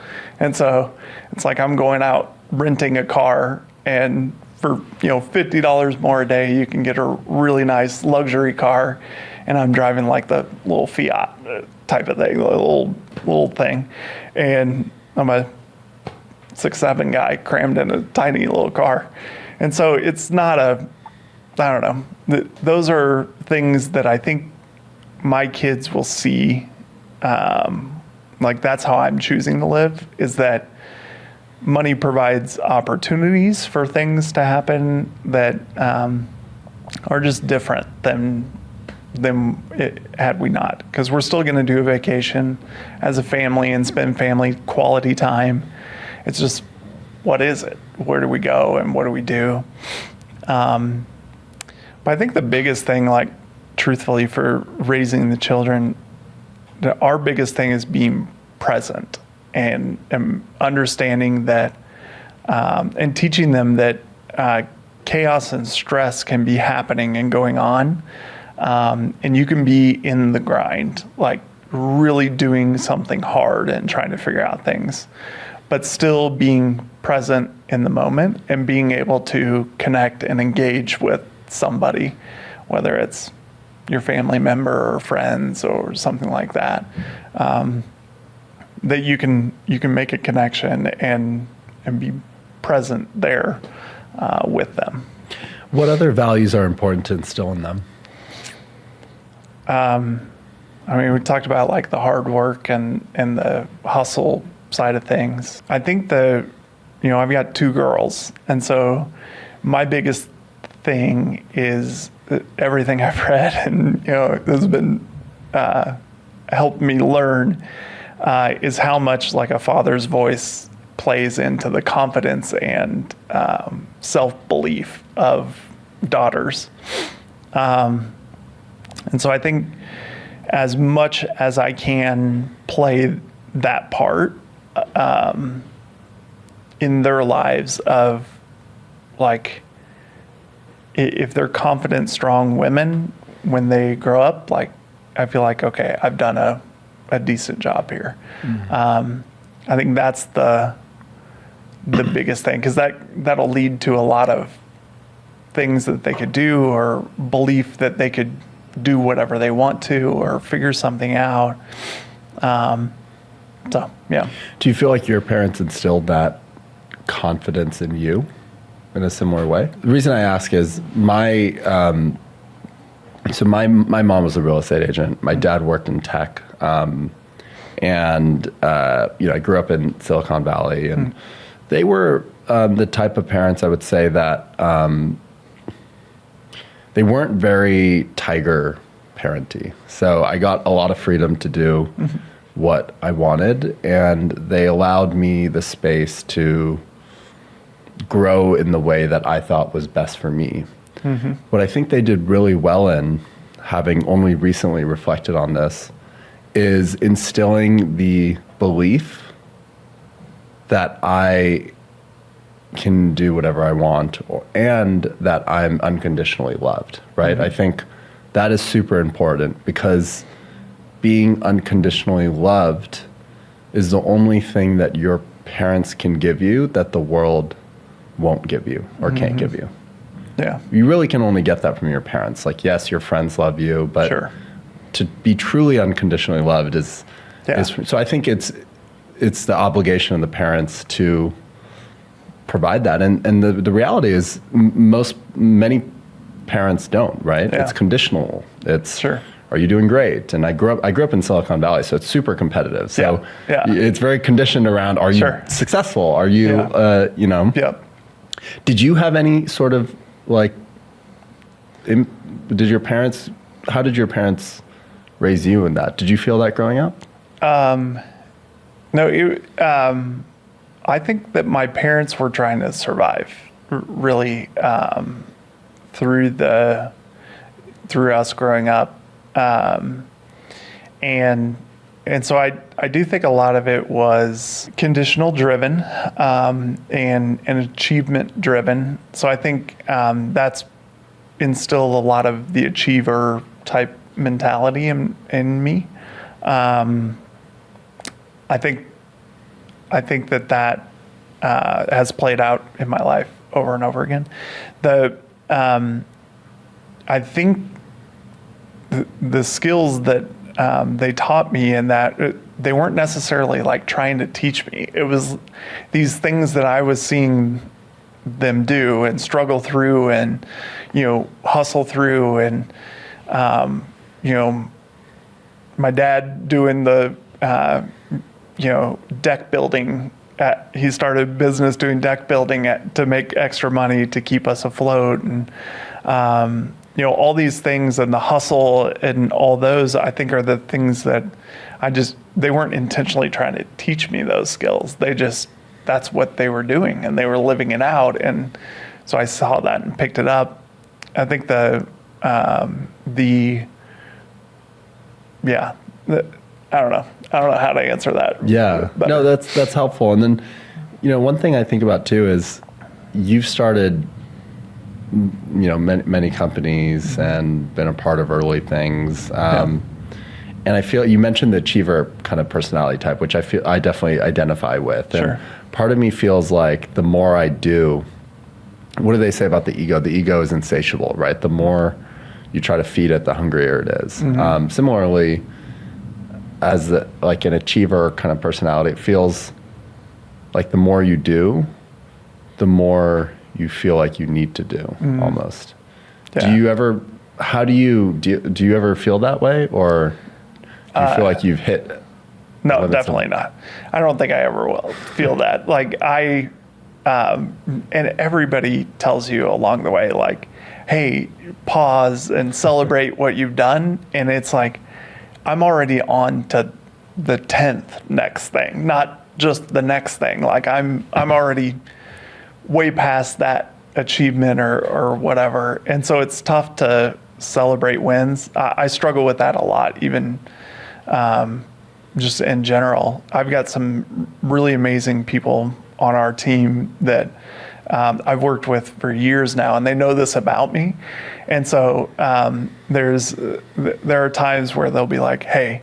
And so it's like I'm going out renting a car, and for $50 more a day, you can get a really nice luxury car, and I'm driving like the little Fiat type of thing, the little thing. And I'm a 6'7" guy crammed in a tiny little car. And so it's not I don't know. Those are things that I think my kids will see. Like that's how I'm choosing to live, is that money provides opportunities for things to happen that are just different than it had we not. Because we're still going to do a vacation as a family and spend family quality time. It's just, what is it? Where do we go and what do we do? But I think the biggest thing, like truthfully, for raising the children, our biggest thing is being present and understanding that, and teaching them that chaos and stress can be happening and going on. And you can be in the grind, like really doing something hard and trying to figure out things, but still being present in the moment and being able to connect and engage with somebody, whether it's your family member or friends or something like that, that you can make a connection and be present there with them. What other values are important to instill in them? I mean, we talked about like the hard work and the hustle side of things. I think I've got 2 girls, and so my biggest thing is everything I've read and, has been helped me learn is how much like a father's voice plays into the confidence and self-belief of daughters. And so I think as much as I can play that part in their lives of like, if they're confident, strong women, when they grow up, like, I feel like, okay, I've done a decent job here. Mm-hmm. I think that's the biggest thing, because that'll lead to a lot of things that they could do, or belief that they could do whatever they want to or figure something out. So, yeah. Do you feel like your parents instilled that confidence in you in a similar way? The reason I ask is my mom was a real estate agent. My dad worked in tech. And I grew up in Silicon Valley, and they were the type of parents, I would say, that they weren't very tiger parenty. So I got a lot of freedom to do what I wanted, and they allowed me the space to grow in the way that I thought was best for me. Mm-hmm. What I think they did really well in, having only recently reflected on this, is instilling the belief that I can do whatever I want, and that I'm unconditionally loved, right? Mm-hmm. I think that is super important, because being unconditionally loved is the only thing that your parents can give you that the world won't give you or can't give you. Yeah. You really can only get that from your parents. Like, yes, your friends love you, but sure, to be truly unconditionally loved is so I think it's the obligation of the parents to provide that. And the reality is many parents don't, right? Yeah. It's conditional. It's, sure, are you doing great? And I grew up in Silicon Valley, so it's super competitive. So it's very conditioned around, are you successful? Are you, Yep. Did you have any sort of like, how did your parents raise you in that? Did you feel that growing up? No, I think that my parents were trying to survive, really, through us growing up, and so I do think a lot of it was conditional driven, and achievement driven. So I think that's instilled a lot of the achiever type mentality in me. I think that has played out in my life over and over again. I think the skills that they taught me, and that they weren't necessarily like trying to teach me. It was these things that I was seeing them do and struggle through and, hustle through. And, my dad doing the, deck building. He started a business doing deck building to make extra money to keep us afloat. And, all these things and the hustle and all those, I think, are the things that they weren't intentionally trying to teach me those skills. That's what they were doing, and they were living it out. And so I saw that and picked it up. I think I don't know how to answer that. Yeah, better. No, that's helpful. And then, one thing I think about too is you've started, many companies and been a part of early things. And I feel you mentioned the achiever kind of personality type, which I definitely identify with. Sure. And part of me feels like the more I do, what do they say about the ego? The ego is insatiable, right? The more you try to feed it, the hungrier it is. Mm-hmm. Similarly, as like an achiever kind of personality, it feels like the more you do, the more you feel like you need to do, almost. Yeah. Do you ever feel that way, or do you feel like you've hit? No, definitely not. I don't think I ever will feel that. Like and everybody tells you along the way, like, hey, pause and celebrate what you've done. And it's like, I'm already on to the 10th next thing, not just the next thing. Like I'm already way past that achievement or whatever. And so it's tough to celebrate wins. I struggle with that a lot, even just in general. I've got some really amazing people on our team that I've worked with for years now, and they know this about me. And so there are times where they'll be like, hey,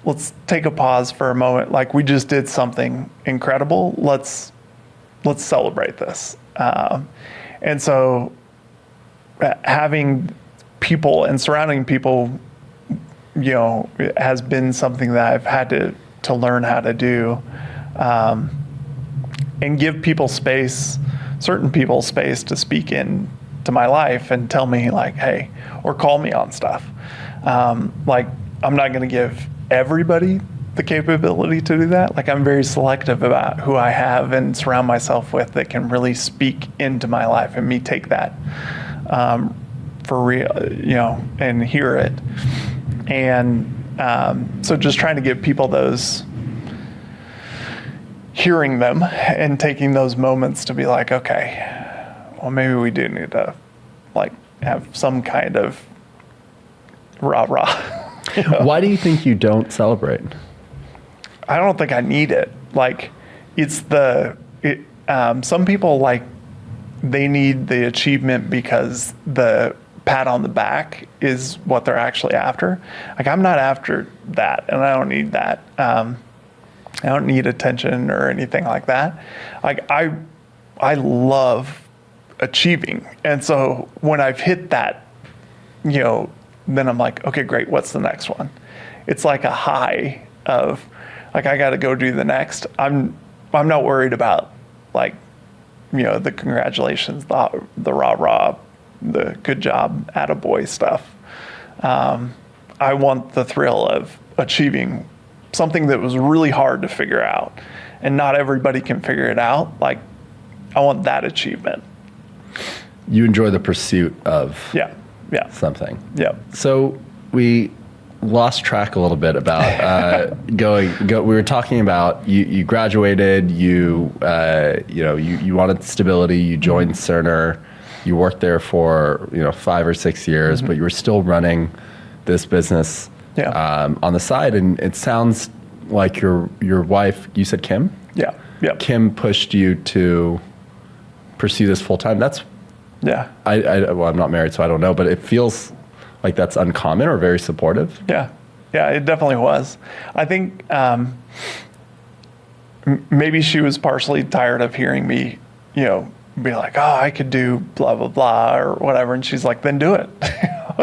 let's take a pause for a moment. Like, we just did something incredible. Let's celebrate this. And so having people and surrounding people, has been something that I've had to learn how to do, and give people space, certain people space to speak in to my life and tell me, like, hey, or call me on stuff. Like, I'm not going to give everybody the capability to do that. Like, I'm very selective about who I have and surround myself with that can really speak into my life and me take that for real, and hear it. And so just trying to give people those, hearing them and taking those moments to be like, okay, well, maybe we do need to, like, have some kind of rah-rah. Why do you think you don't celebrate? I don't think I need it. Like, some people, like, they need the achievement because the pat on the back is what they're actually after. Like, I'm not after that, and I don't need that. I don't need attention or anything like that. Like, I love achieving. And so when I've hit that, then I'm like, okay, great. What's the next one? It's like a high of, like, I got to go do the next. I'm not worried about, like, the congratulations, the rah-rah, the good job, attaboy stuff. I want the thrill of achieving something that was really hard to figure out, and not everybody can figure it out. Like, I want that achievement. You enjoy the pursuit of something. Yeah. So we lost track a little bit about we were talking about you graduated, you wanted stability, you joined Cerner, you worked there for 5 or 6 years, but you were still running this business on the side. And it sounds like your wife, you said Kim? Yeah. Kim pushed you to pursue this full time. That's well, I'm not married, so I don't know, but it feels like that's uncommon or very supportive. Yeah, it definitely was. I think maybe she was partially tired of hearing me, be like, oh, I could do blah, blah, blah, or whatever. And she's like, then do it,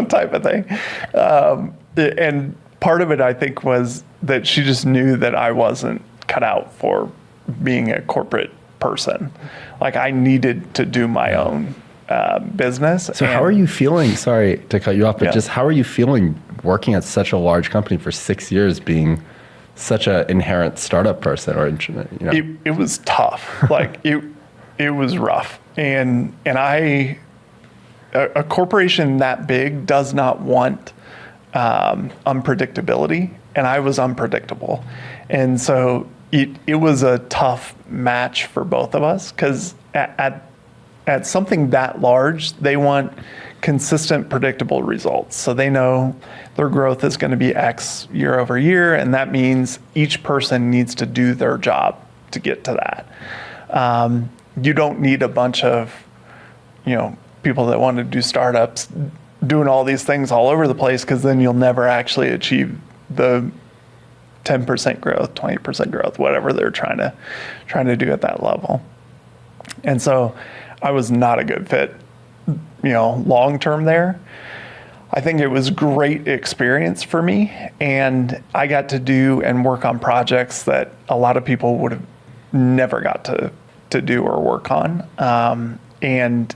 type of thing. And part of it, I think, was that she just knew that I wasn't cut out for being a corporate person. Like I needed to do my own business. So how are you feeling? Sorry to cut you off, but just how are you feeling working at such a large company for 6 years, being such an inherent startup person? Or it was tough. Like it was rough, and a corporation that big does not want unpredictability, and I was unpredictable, and so it was a tough match for both of us because at something that large, they want consistent, predictable results. So they know their growth is going to be X year over year, and that means each person needs to do their job to get to that. You don't need a bunch of, people that want to do startups doing all these things all over the place, because then you'll never actually achieve the 10% growth, 20% growth, whatever they're trying to do at that level. And so I was not a good fit, long term there. I think it was great experience for me, and I got to do and work on projects that a lot of people would have never got to do or work on. And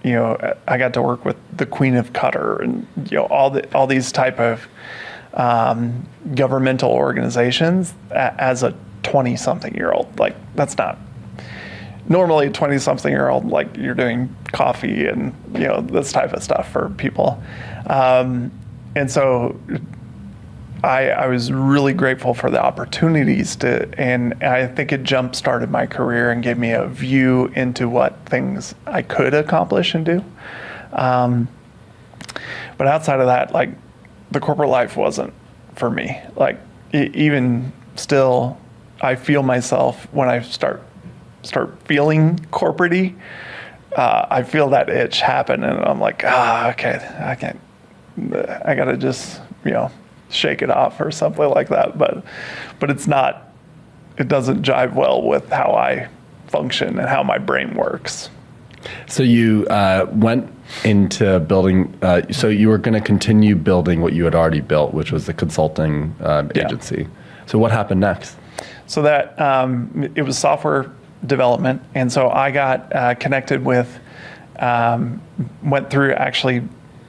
I got to work with the Queen of Qatar and all these type of governmental organizations as a 20-something-year-old. Like that's not normally a 20-something-year-old. Like you're doing coffee and this type of stuff for people, and so I was really grateful for the opportunities and I think it jump started my career and gave me a view into what things I could accomplish and do. But outside of that, like the corporate life wasn't for me. Like even still, I feel myself when I start feeling corporate-y, I feel that itch happen, and I'm like, okay, I gotta just, shake it off or something like that. But it doesn't jive well with how I function and how my brain works. So you went into building, so you were going to continue building what you had already built, which was the consulting agency. Yeah. So what happened next? So that it was software development. And so I got connected with, went through actually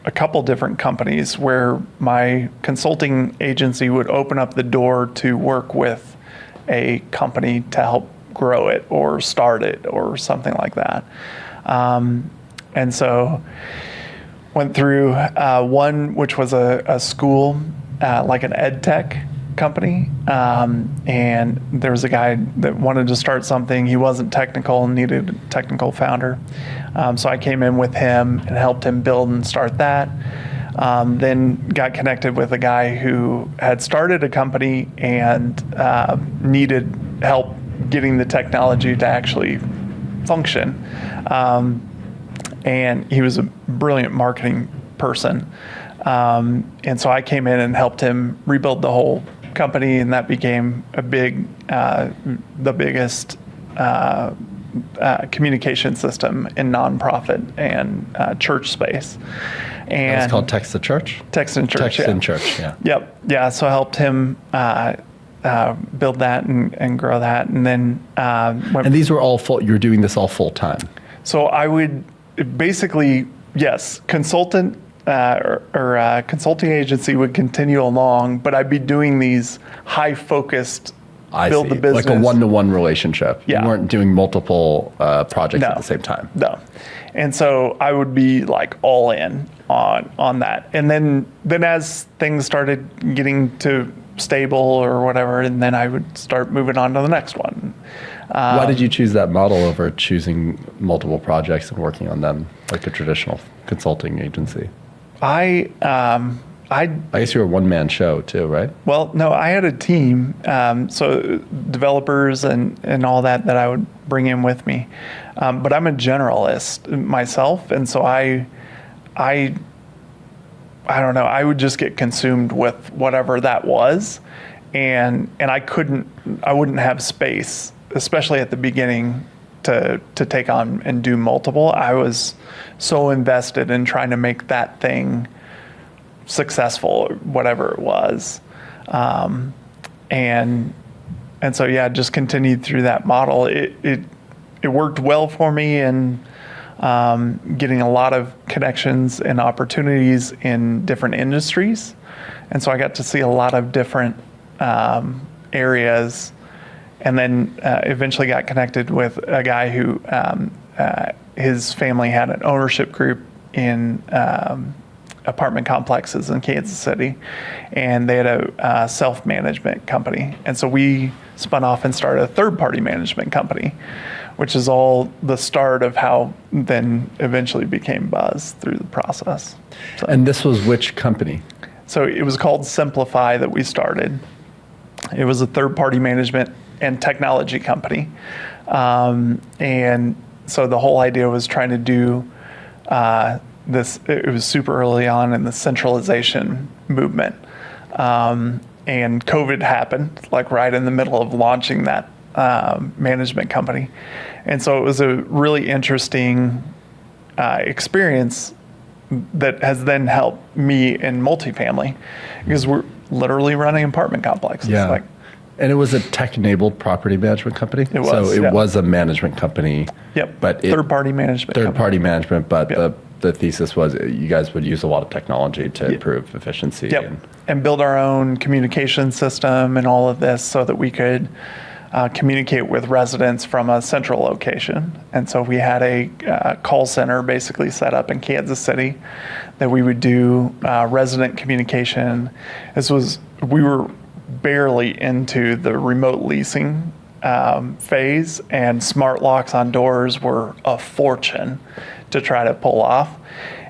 a couple different companies where my consulting agency would open up the door to work with a company to help grow it or start it or something like that. And so went through one, which was a school, like an ed tech company. And there was a guy that wanted to start something. He wasn't technical and needed a technical founder. So I came in with him and helped him build and start that. Then got connected with a guy who had started a company and needed help getting the technology to actually function. And he was a brilliant marketing person. And so I came in and helped him rebuild the whole company, and that became a the biggest communication system in nonprofit and church space. And it's called Text to Church? Text in Church. Text in Church, yeah. Yep. Yeah. So I helped him build that and grow that. And then and these were all full, you're doing this all full time? So I would basically, yes, consultant or consulting agency would continue along, but I'd be doing these high focused build the business. Like a one-to-one relationship. Yeah. You weren't doing multiple projects at the same time. No. And so I would be like all in on that. And then as things started getting to stable or whatever, and then I would start moving on to the next one. Why did you choose that model over choosing multiple projects and working on them like a traditional consulting agency? I guess you're a one-man show too, right? Well, no, I had a team, so developers and all that I would bring in with me. But I'm a generalist myself, and so I don't know, I would just get consumed with whatever that was, and I wouldn't have space, especially at the beginning, to take on and do multiple. I was so invested in trying to make that thing successful, or whatever it was, and so yeah, just continued through that model. It it worked well for me in getting a lot of connections and opportunities in different industries. And so I got to see a lot of different areas, and then eventually got connected with a guy who his family had an ownership group in apartment complexes in Kansas City, and they had a self-management company. And so we spun off and started a third-party management company, which is all the start of how then eventually became Buzz through the process. So, And this was which company? so it was called Simplify that we started. It was a third-party management and technology company. And so the whole idea was trying to do this. It was super early on in the centralization movement. And COVID happened, like right in the middle of launching that management company. And so it was a really interesting experience that has then helped me in multifamily, because we're literally running apartment complexes. Yeah. Like, And it was a tech-enabled property management company? It was, So it yeah. was a management company. yep, But third-party management company. Third-party management, but Yep. the thesis was you guys would use a lot of technology to improve efficiency. Yep, and build our own communication system and all of this so that we could communicate with residents from a central location. And so we had a call center basically set up in Kansas City that we would do resident communication. We were barely into the remote leasing phase, and smart locks on doors were a fortune to try to pull off.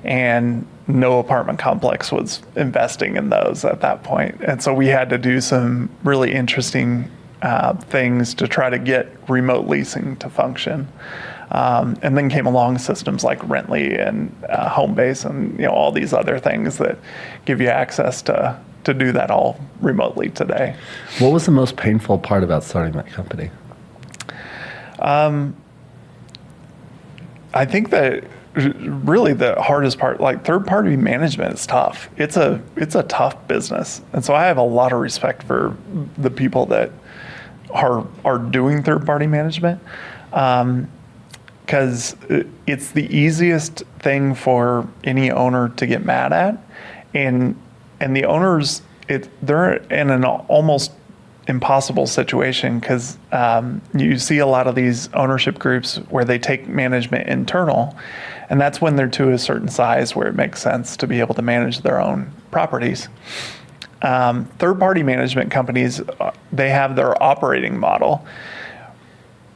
And no apartment complex was investing in those at that point. And so we had to do some really interesting things to try to get remote leasing to function. And then came along systems like Rently and Homebase and all these other things that give you access to do that all remotely today. What was the most painful part about starting that company? I think that really the hardest part, like third-party management, is tough. It's a tough business, and so I have a lot of respect for the people that are doing third-party management, because it's the easiest thing for any owner to get mad at, and the owners, they're in an almost impossible situation, because you see a lot of these ownership groups where they take management internal, and that's when they're to a certain size where it makes sense to be able to manage their own properties. Third-party management companies, they have their operating model,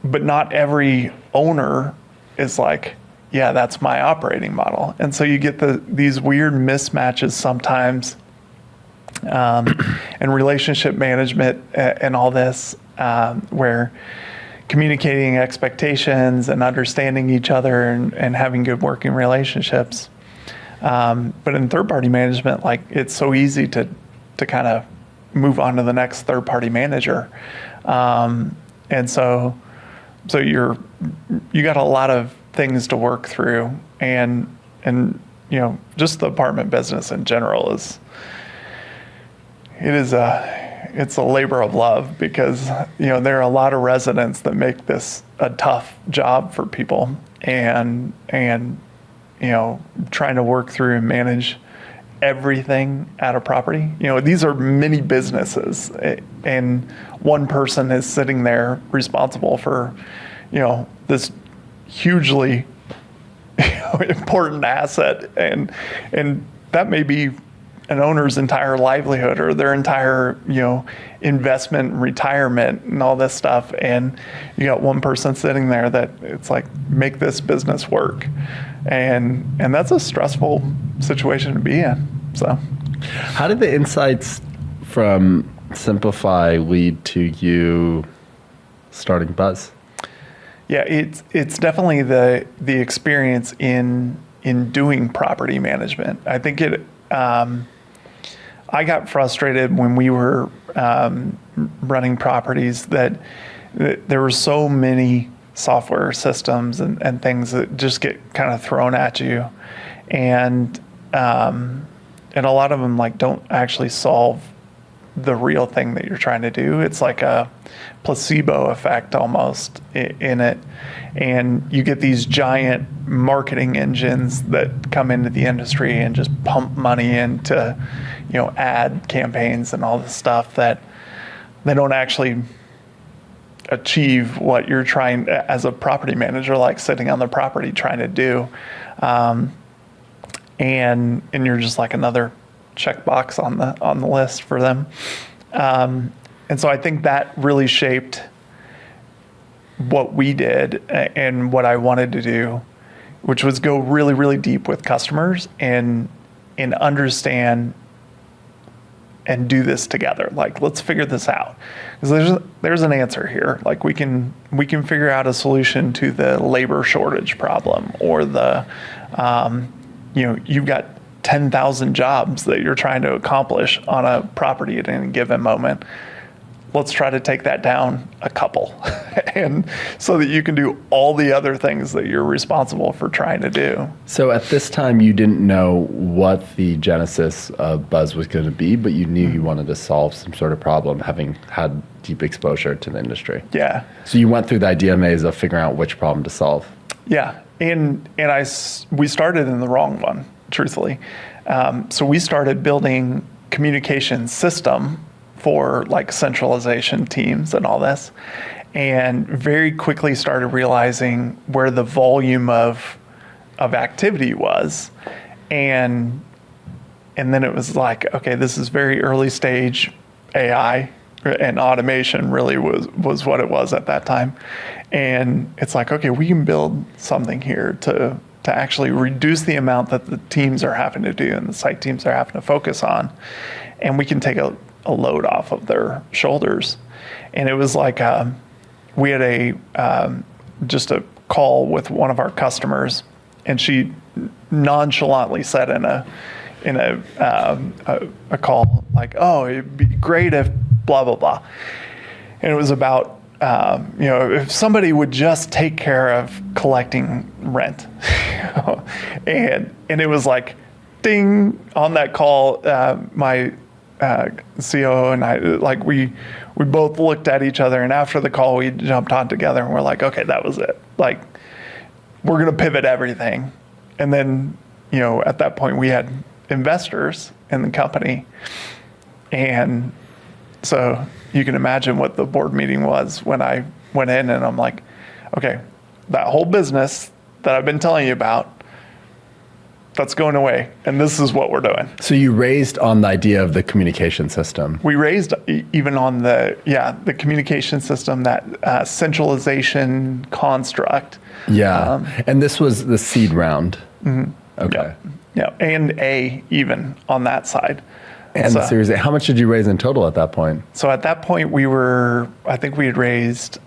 but not every owner is like, yeah, that's my operating model. And so you get these weird mismatches sometimes, and relationship management and all this, where communicating expectations and understanding each other and having good working relationships. But in third-party management, like, it's so easy to kind of move on to the next third-party manager. And so you got a lot of things to work through, and just the apartment business in general it's a labor of love, because there are a lot of residents that make this a tough job for people, and trying to work through and manage everything at a property. These are mini businesses, and one person is sitting there responsible for this hugely important asset, and that may be an owner's entire livelihood or their entire investment, retirement, and all this stuff. And you got one person sitting there that it's like, make this business work, and that's a stressful situation to be in. So How did the insights from Simplify lead to you starting Buzz? yeah, it's definitely the experience in doing property management. I think I got frustrated when we were running properties that there were so many software systems and things that just get kind of thrown at you, and a lot of them don't actually solve the real thing that you're trying to do. It's like a placebo effect almost in it. And you get these giant marketing engines that come into the industry and just pump money into, ad campaigns and all this stuff that they don't actually achieve what you're trying as a property manager, like sitting on the property trying to do. And you're just like another checkbox on the list for them. And so I think that really shaped what we did and what I wanted to do, which was go really, really deep with customers and understand and do this together. Like, let's figure this out. Because there's an answer here. Like, we can figure out a solution to the labor shortage problem, or the, you've got 10,000 jobs that you're trying to accomplish on a property at any given moment. Let's try to take that down a couple, and so that you can do all the other things that you're responsible for trying to do. So at this time, you didn't know what the genesis of Buzz was going to be, but you knew you wanted to solve some sort of problem, having had deep exposure to the industry. Yeah. So you went through the idea maze of figuring out which problem to solve. Yeah, and we started in the wrong one, truthfully. So we started building communication system for like centralization teams and all this, and very quickly started realizing where the volume of activity was, and then it was like, okay, this is very early stage AI, and automation really was what it was at that time. And it's like, okay, we can build something here to actually reduce the amount that the teams are having to do and the site teams are having to focus on, and we can take a load off of their shoulders. And it was like, we had just a call with one of our customers, and she nonchalantly said in a call, like, oh, it'd be great if blah, blah, blah. And it was about, if somebody would just take care of collecting rent. and it was like, ding, on that call, my COO and I, like, we both looked at each other, and after the call, we jumped on together, and we're like, okay, that was it. Like, we're going to pivot everything. And then, at that point, we had investors in the company. And so you can imagine what the board meeting was when I went in, and I'm like, okay, that whole business that I've been telling you about, that's going away, and this is what we're doing. So you raised on the idea of the communication system. We raised even on the communication system, that centralization construct. Yeah, and this was the seed round. Mm-hmm. Okay. Yeah, and even on that side. And the Series A. How much did you raise in total at that point? So at that point, I think we had raised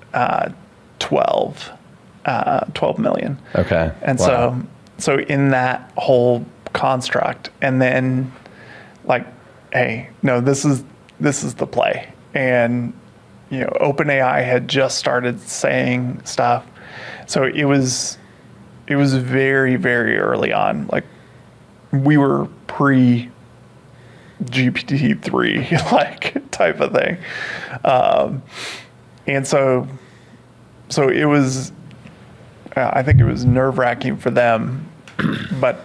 12 million. Okay. And wow. So in that whole construct, and then like, hey, no, this is the play. And, OpenAI had just started saying stuff. So it was very, very early on. Like, we were pre GPT-3 like type of thing. And so it was, I think it was nerve-wracking for them, but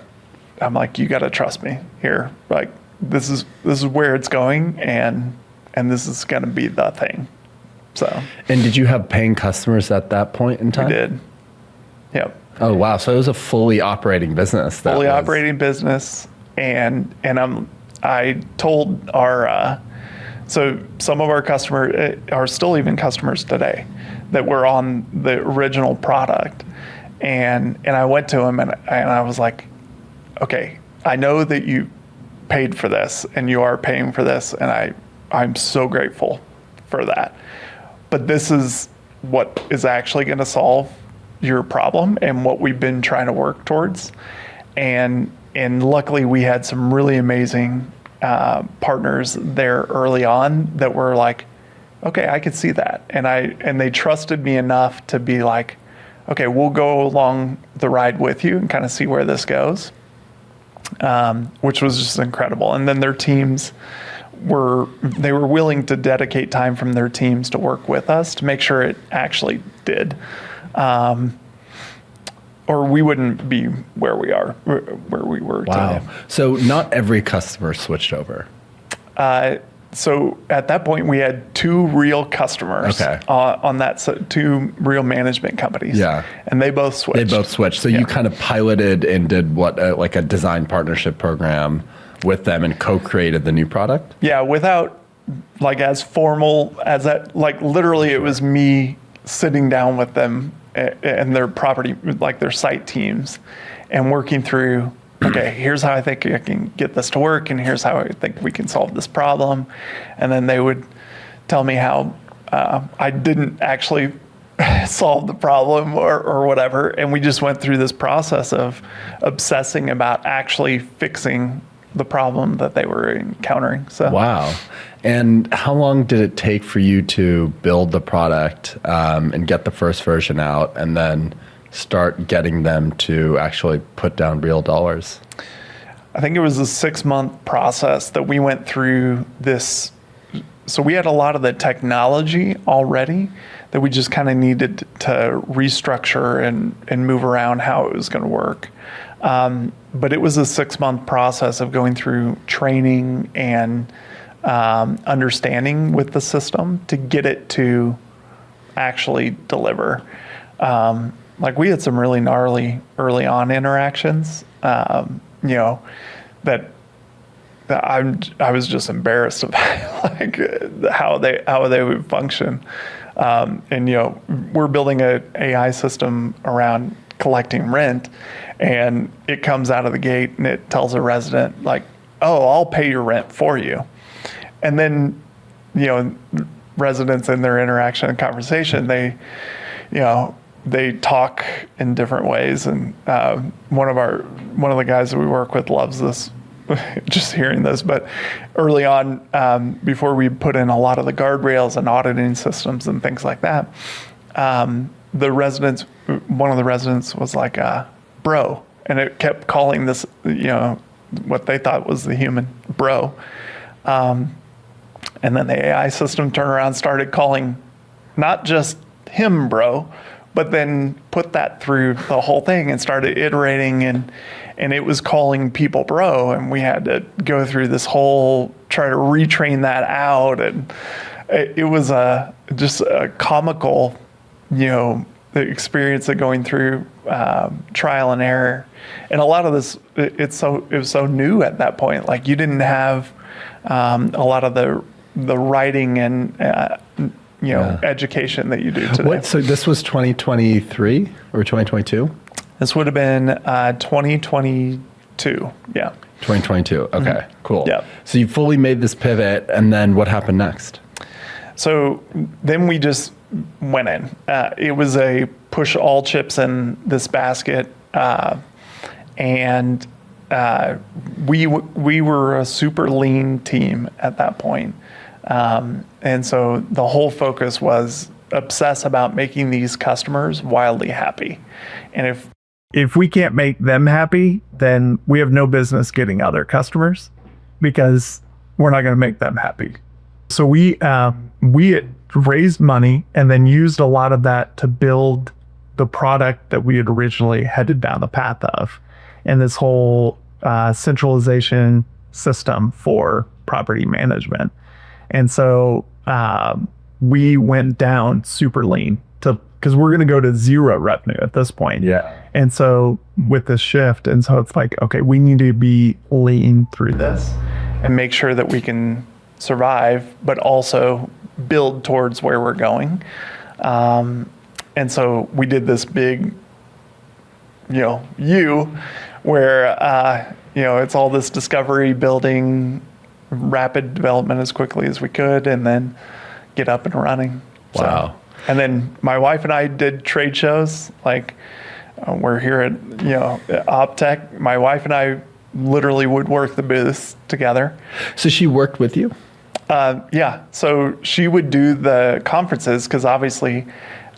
I'm like, you got to trust me here. Like, this is where it's going, and this is going to be the thing. So. And did you have paying customers at that point in time? We did. Yep. Oh wow! So it was a fully operating business. Operating business, and I told our so some of our customers are still even customers today that were on the original product. And I went to him and I was like, okay, I know that you paid for this and you are paying for this, and I'm so grateful for that. But this is what is actually going to solve your problem and what we've been trying to work towards. And luckily we had some really amazing partners there early on that were like, okay, I could see that. And they trusted me enough to be like, okay, we'll go along the ride with you and kind of see where this goes, which was just incredible. And then their teams they were willing to dedicate time from their teams to work with us to make sure it actually did. Or we wouldn't be where we were Wow. today. So not every customer switched over. So at that point, we had 2 real customers on that, 2 real management companies. Yeah. And they both switched. So you kind of piloted and did like a design partnership program with them and co-created the new product? Yeah, without like as formal as that, like literally it was me sitting down with them and their property, like their site teams, and working through, okay, here's how I think I can get this to work, and here's how I think we can solve this problem. And then they would tell me how I didn't actually solve the problem or whatever. And we just went through this process of obsessing about actually fixing the problem that they were encountering. So wow. And how long did it take for you to build the product and get the first version out and then start getting them to actually put down real dollars? I think it was a 6-month process that we went through this. So we had a lot of the technology already that we just kind of needed to restructure and move around how it was going to work. But it was a 6-month process of going through training and understanding with the system to get it to actually deliver. Like we had some really gnarly early on interactions, that I was just embarrassed about like how they would function. And we're building an AI system around collecting rent, and it comes out of the gate and it tells a resident like, "Oh, I'll pay your rent for you." And then, residents in their interaction and conversation, they talk in different ways. And one of the guys that we work with loves this, just hearing this. But early on, before we put in a lot of the guardrails and auditing systems and things like that, one of the residents was like, "Bro," and it kept calling this, what they thought was the human bro. And then the AI system turned around and started calling not just him bro, but then put that through the whole thing and started iterating, and it was calling people bro, and we had to go through this whole, try to retrain that out, and it was just a comical, the experience of going through trial and error. And a lot of this, it was so new at that point. Like you didn't have a lot of the writing and education that you do today. So this was 2023 or 2022? This would have been 2022. Yeah. 2022. Okay, Mm-hmm. cool. Yeah. So you fully made this pivot, and then what happened next? So then we just went in. It was a push all chips in this basket, and we were a super lean team at that point. And so the whole focus was obsess about making these customers wildly happy. And if we can't make them happy, then we have no business getting other customers because we're not going to make them happy. So we had raised money and then used a lot of that to build the product that we had originally headed down the path of, and this whole centralization system for property management. And so we went down super lean because we're going to go to zero revenue at this point. Yeah. And so with this shift, and so it's like, okay, we need to be lean through this and make sure that we can survive, but also build towards where we're going. And so we did this big, where, it's all this discovery, building, rapid development as quickly as we could, and then get up and running. Wow. And then my wife and I did trade shows. Like we're here at OpTech. My wife and I literally would work the booths together. So she worked with you? Yeah. So she would do the conferences because obviously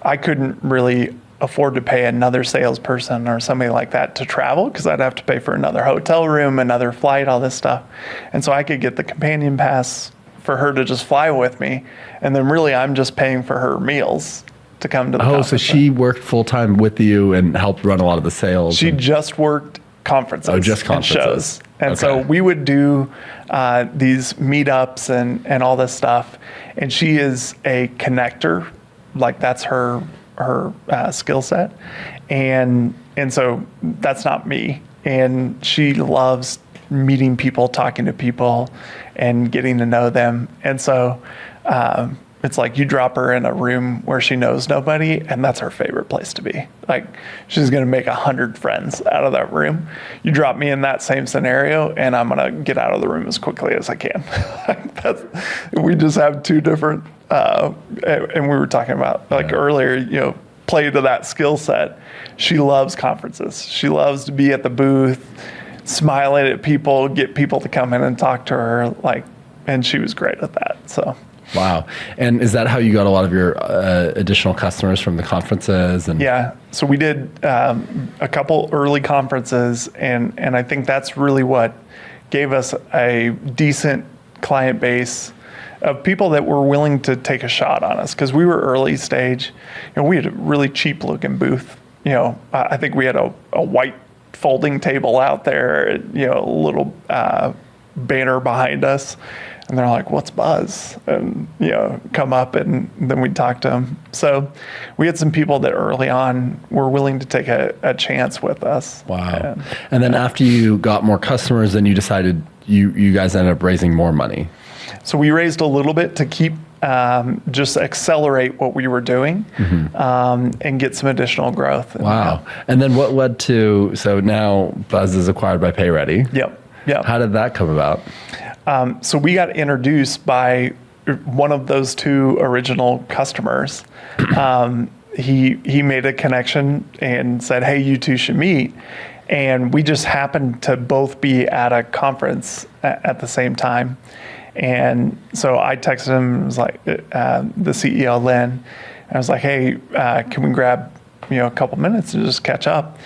I couldn't really afford to pay another salesperson or somebody like that to travel, because I'd have to pay for another hotel room, another flight, all this stuff. And so I could get the companion pass for her to just fly with me. And then really I'm just paying for her meals to come to the conference. So she worked full time with you and helped run a lot of the sales? She just worked conferences. Oh, just conferences. And shows. And Okay. so we would do these meetups and all this stuff. And she is a connector. Like that's her skill set. And so that's not me. And she loves meeting people, talking to people, and getting to know them. And so it's like you drop her in a room where she knows nobody, and that's her favorite place to be. Like she's going to make 100 friends out of that room. You drop me in that same scenario, and I'm going to get out of the room as quickly as I can. We just have two different, and we were talking about earlier, play to that skill set. She loves conferences. She loves to be at the booth, smiling at people, get people to come in and talk to her, and she was great at that. So. Wow. And is that how you got a lot of your additional customers from the conferences? Yeah. So we did a couple early conferences, and I think that's really what gave us a decent client base of people that were willing to take a shot on us, because we were early stage. We had a really cheap looking booth. I think we had a white folding table out there, a little banner behind us. And they're like, "What's Buzz?" And come up, and then we'd talk to them. So we had some people that early on were willing to take a chance with us. Wow. And then after you got more customers, then you decided you guys ended up raising more money. So we raised a little bit to keep just accelerate what we were doing, and get some additional growth. Wow. And then what led to, so now Buzz is acquired by PayReady. Yep. How did that come about? So we got introduced by one of those two original customers. He made a connection and said, "Hey, you two should meet." And we just happened to both be at a conference at the same time. And so I texted him, it was like the CEO, Lynn. I was like, "Hey, can we grab a couple minutes and just catch up?"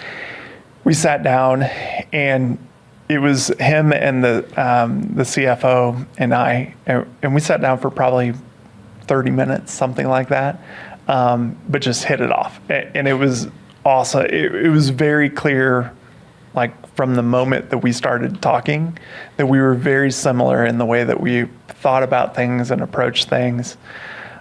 We sat down, and it was him and the CFO and I, and we sat down for probably 30 minutes, something like that, but just hit it off. And it was awesome. It was very clear, like from the moment that we started talking, that we were very similar in the way that we thought about things and approached things.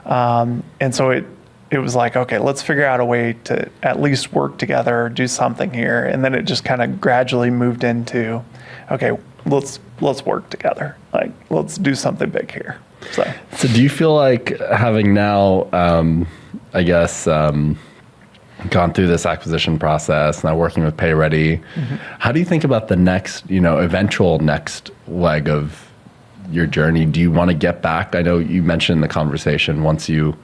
And so it was like, okay, let's figure out a way to at least work together, do something here. And then it just kind of gradually moved into, okay, let's work together. Like, let's do something big here. So do you feel like, having now, gone through this acquisition process, now working with PayReady, how do you think about the next, eventual next leg of your journey? Do you want to get back? I know you mentioned in the conversation, once you'll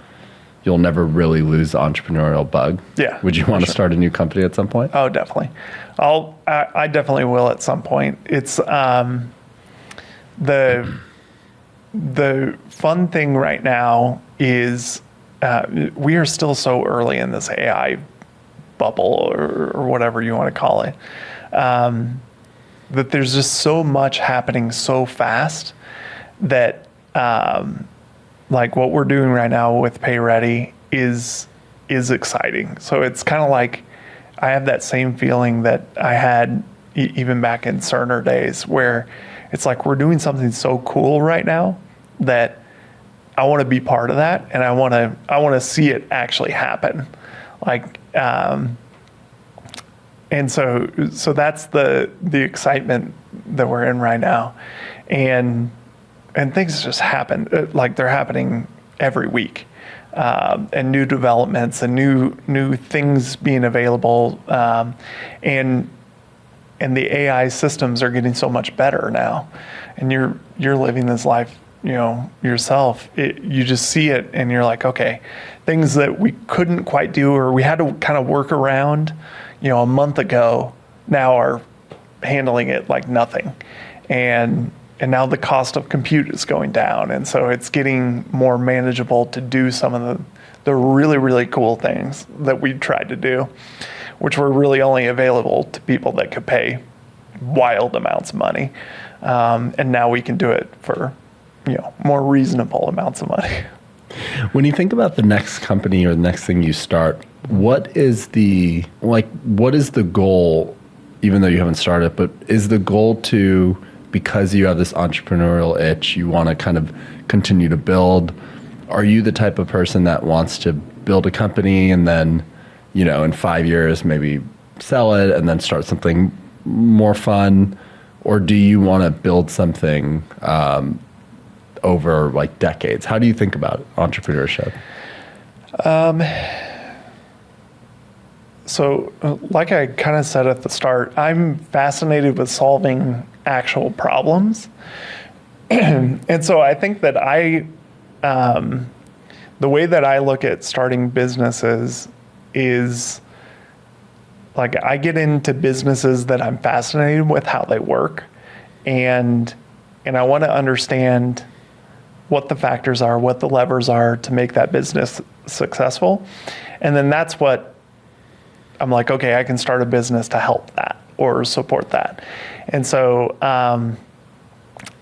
never really lose the entrepreneurial bug. Yeah. Would you want to start a new company at some point? Oh, definitely. I definitely will at some point. It's the fun thing right now is we are still so early in this AI bubble or whatever you want to call it, that there's just so much happening so fast that like what we're doing right now with PayReady is exciting. So it's kind of like I have that same feeling that I had even back in Cerner days, where it's like we're doing something so cool right now that I want to be part of that, and I want to see it actually happen. Like, and so that's the excitement that we're in right now, and things just happen, like they're happening every week, and new developments and new things being available, and the AI systems are getting so much better now, and you're living this life, yourself. You just see it, and you're like, okay, things that we couldn't quite do, or we had to kind of work around, a month ago, now are handling it like nothing, and now the cost of compute is going down, and so it's getting more manageable to do some of the really, really cool things that we tried to do, which were really only available to people that could pay wild amounts of money. And now we can do it for, more reasonable amounts of money. When you think about the next company or the next thing you start, what is the goal, even though you haven't started, but is the goal to, because you have this entrepreneurial itch, you want to kind of continue to build? Are you the type of person that wants to build a company and then, in 5 years, maybe sell it and then start something more fun? Or do you want to build something over like decades? How do you think about entrepreneurship? So like I kind of said at the start, I'm fascinated with solving actual problems. And so I think that the way that I look at starting businesses is like I get into businesses that I'm fascinated with how they work. And I want to understand what the factors are, what the levers are to make that business successful. And then that's what I'm like, okay, I can start a business to help that or support that. And so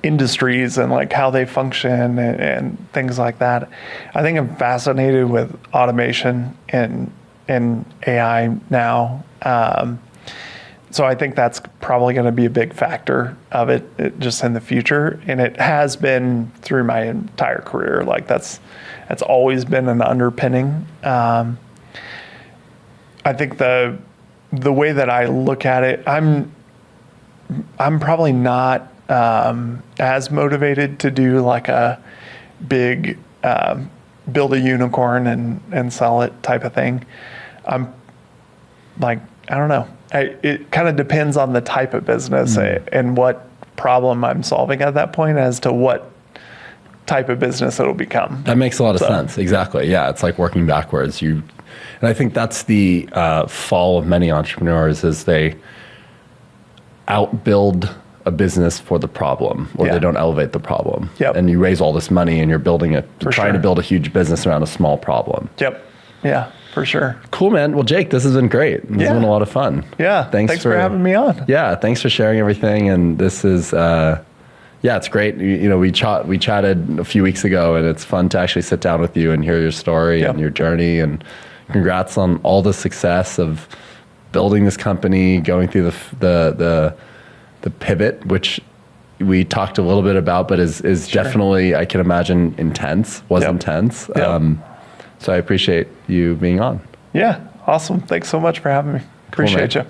industries and like how they function and things like that. I think I'm fascinated with automation and AI now. So I think that's probably going to be a big factor of it just in the future. And it has been through my entire career. Like that's always been an underpinning. I think the way that I look at it, I'm probably not as motivated to do like a big build a unicorn and sell it type of thing. I'm like, I don't know. It kind of depends on the type of business and what problem I'm solving at that point as to what type of business it'll become. That makes a lot of sense. Exactly. Yeah. It's like working backwards. And I think that's the fall of many entrepreneurs is they outbuild a business for the problem or they don't elevate the problem. Yep. And you raise all this money and you're trying to build a huge business around a small problem. Yep. Yeah, for sure. Cool, man. Well, Jake, this has been great. This has been a lot of fun. Yeah. Thanks for having me on. Yeah. Thanks for sharing everything. And this is, it's great. We chatted a few weeks ago and it's fun to actually sit down with you and hear your story and your journey, and congrats on all the success of building this company, going through the pivot, which we talked a little bit about, but is definitely, I can imagine, intense. Intense. So I appreciate you being on. Yeah, awesome. Thanks so much for having me. Appreciate you.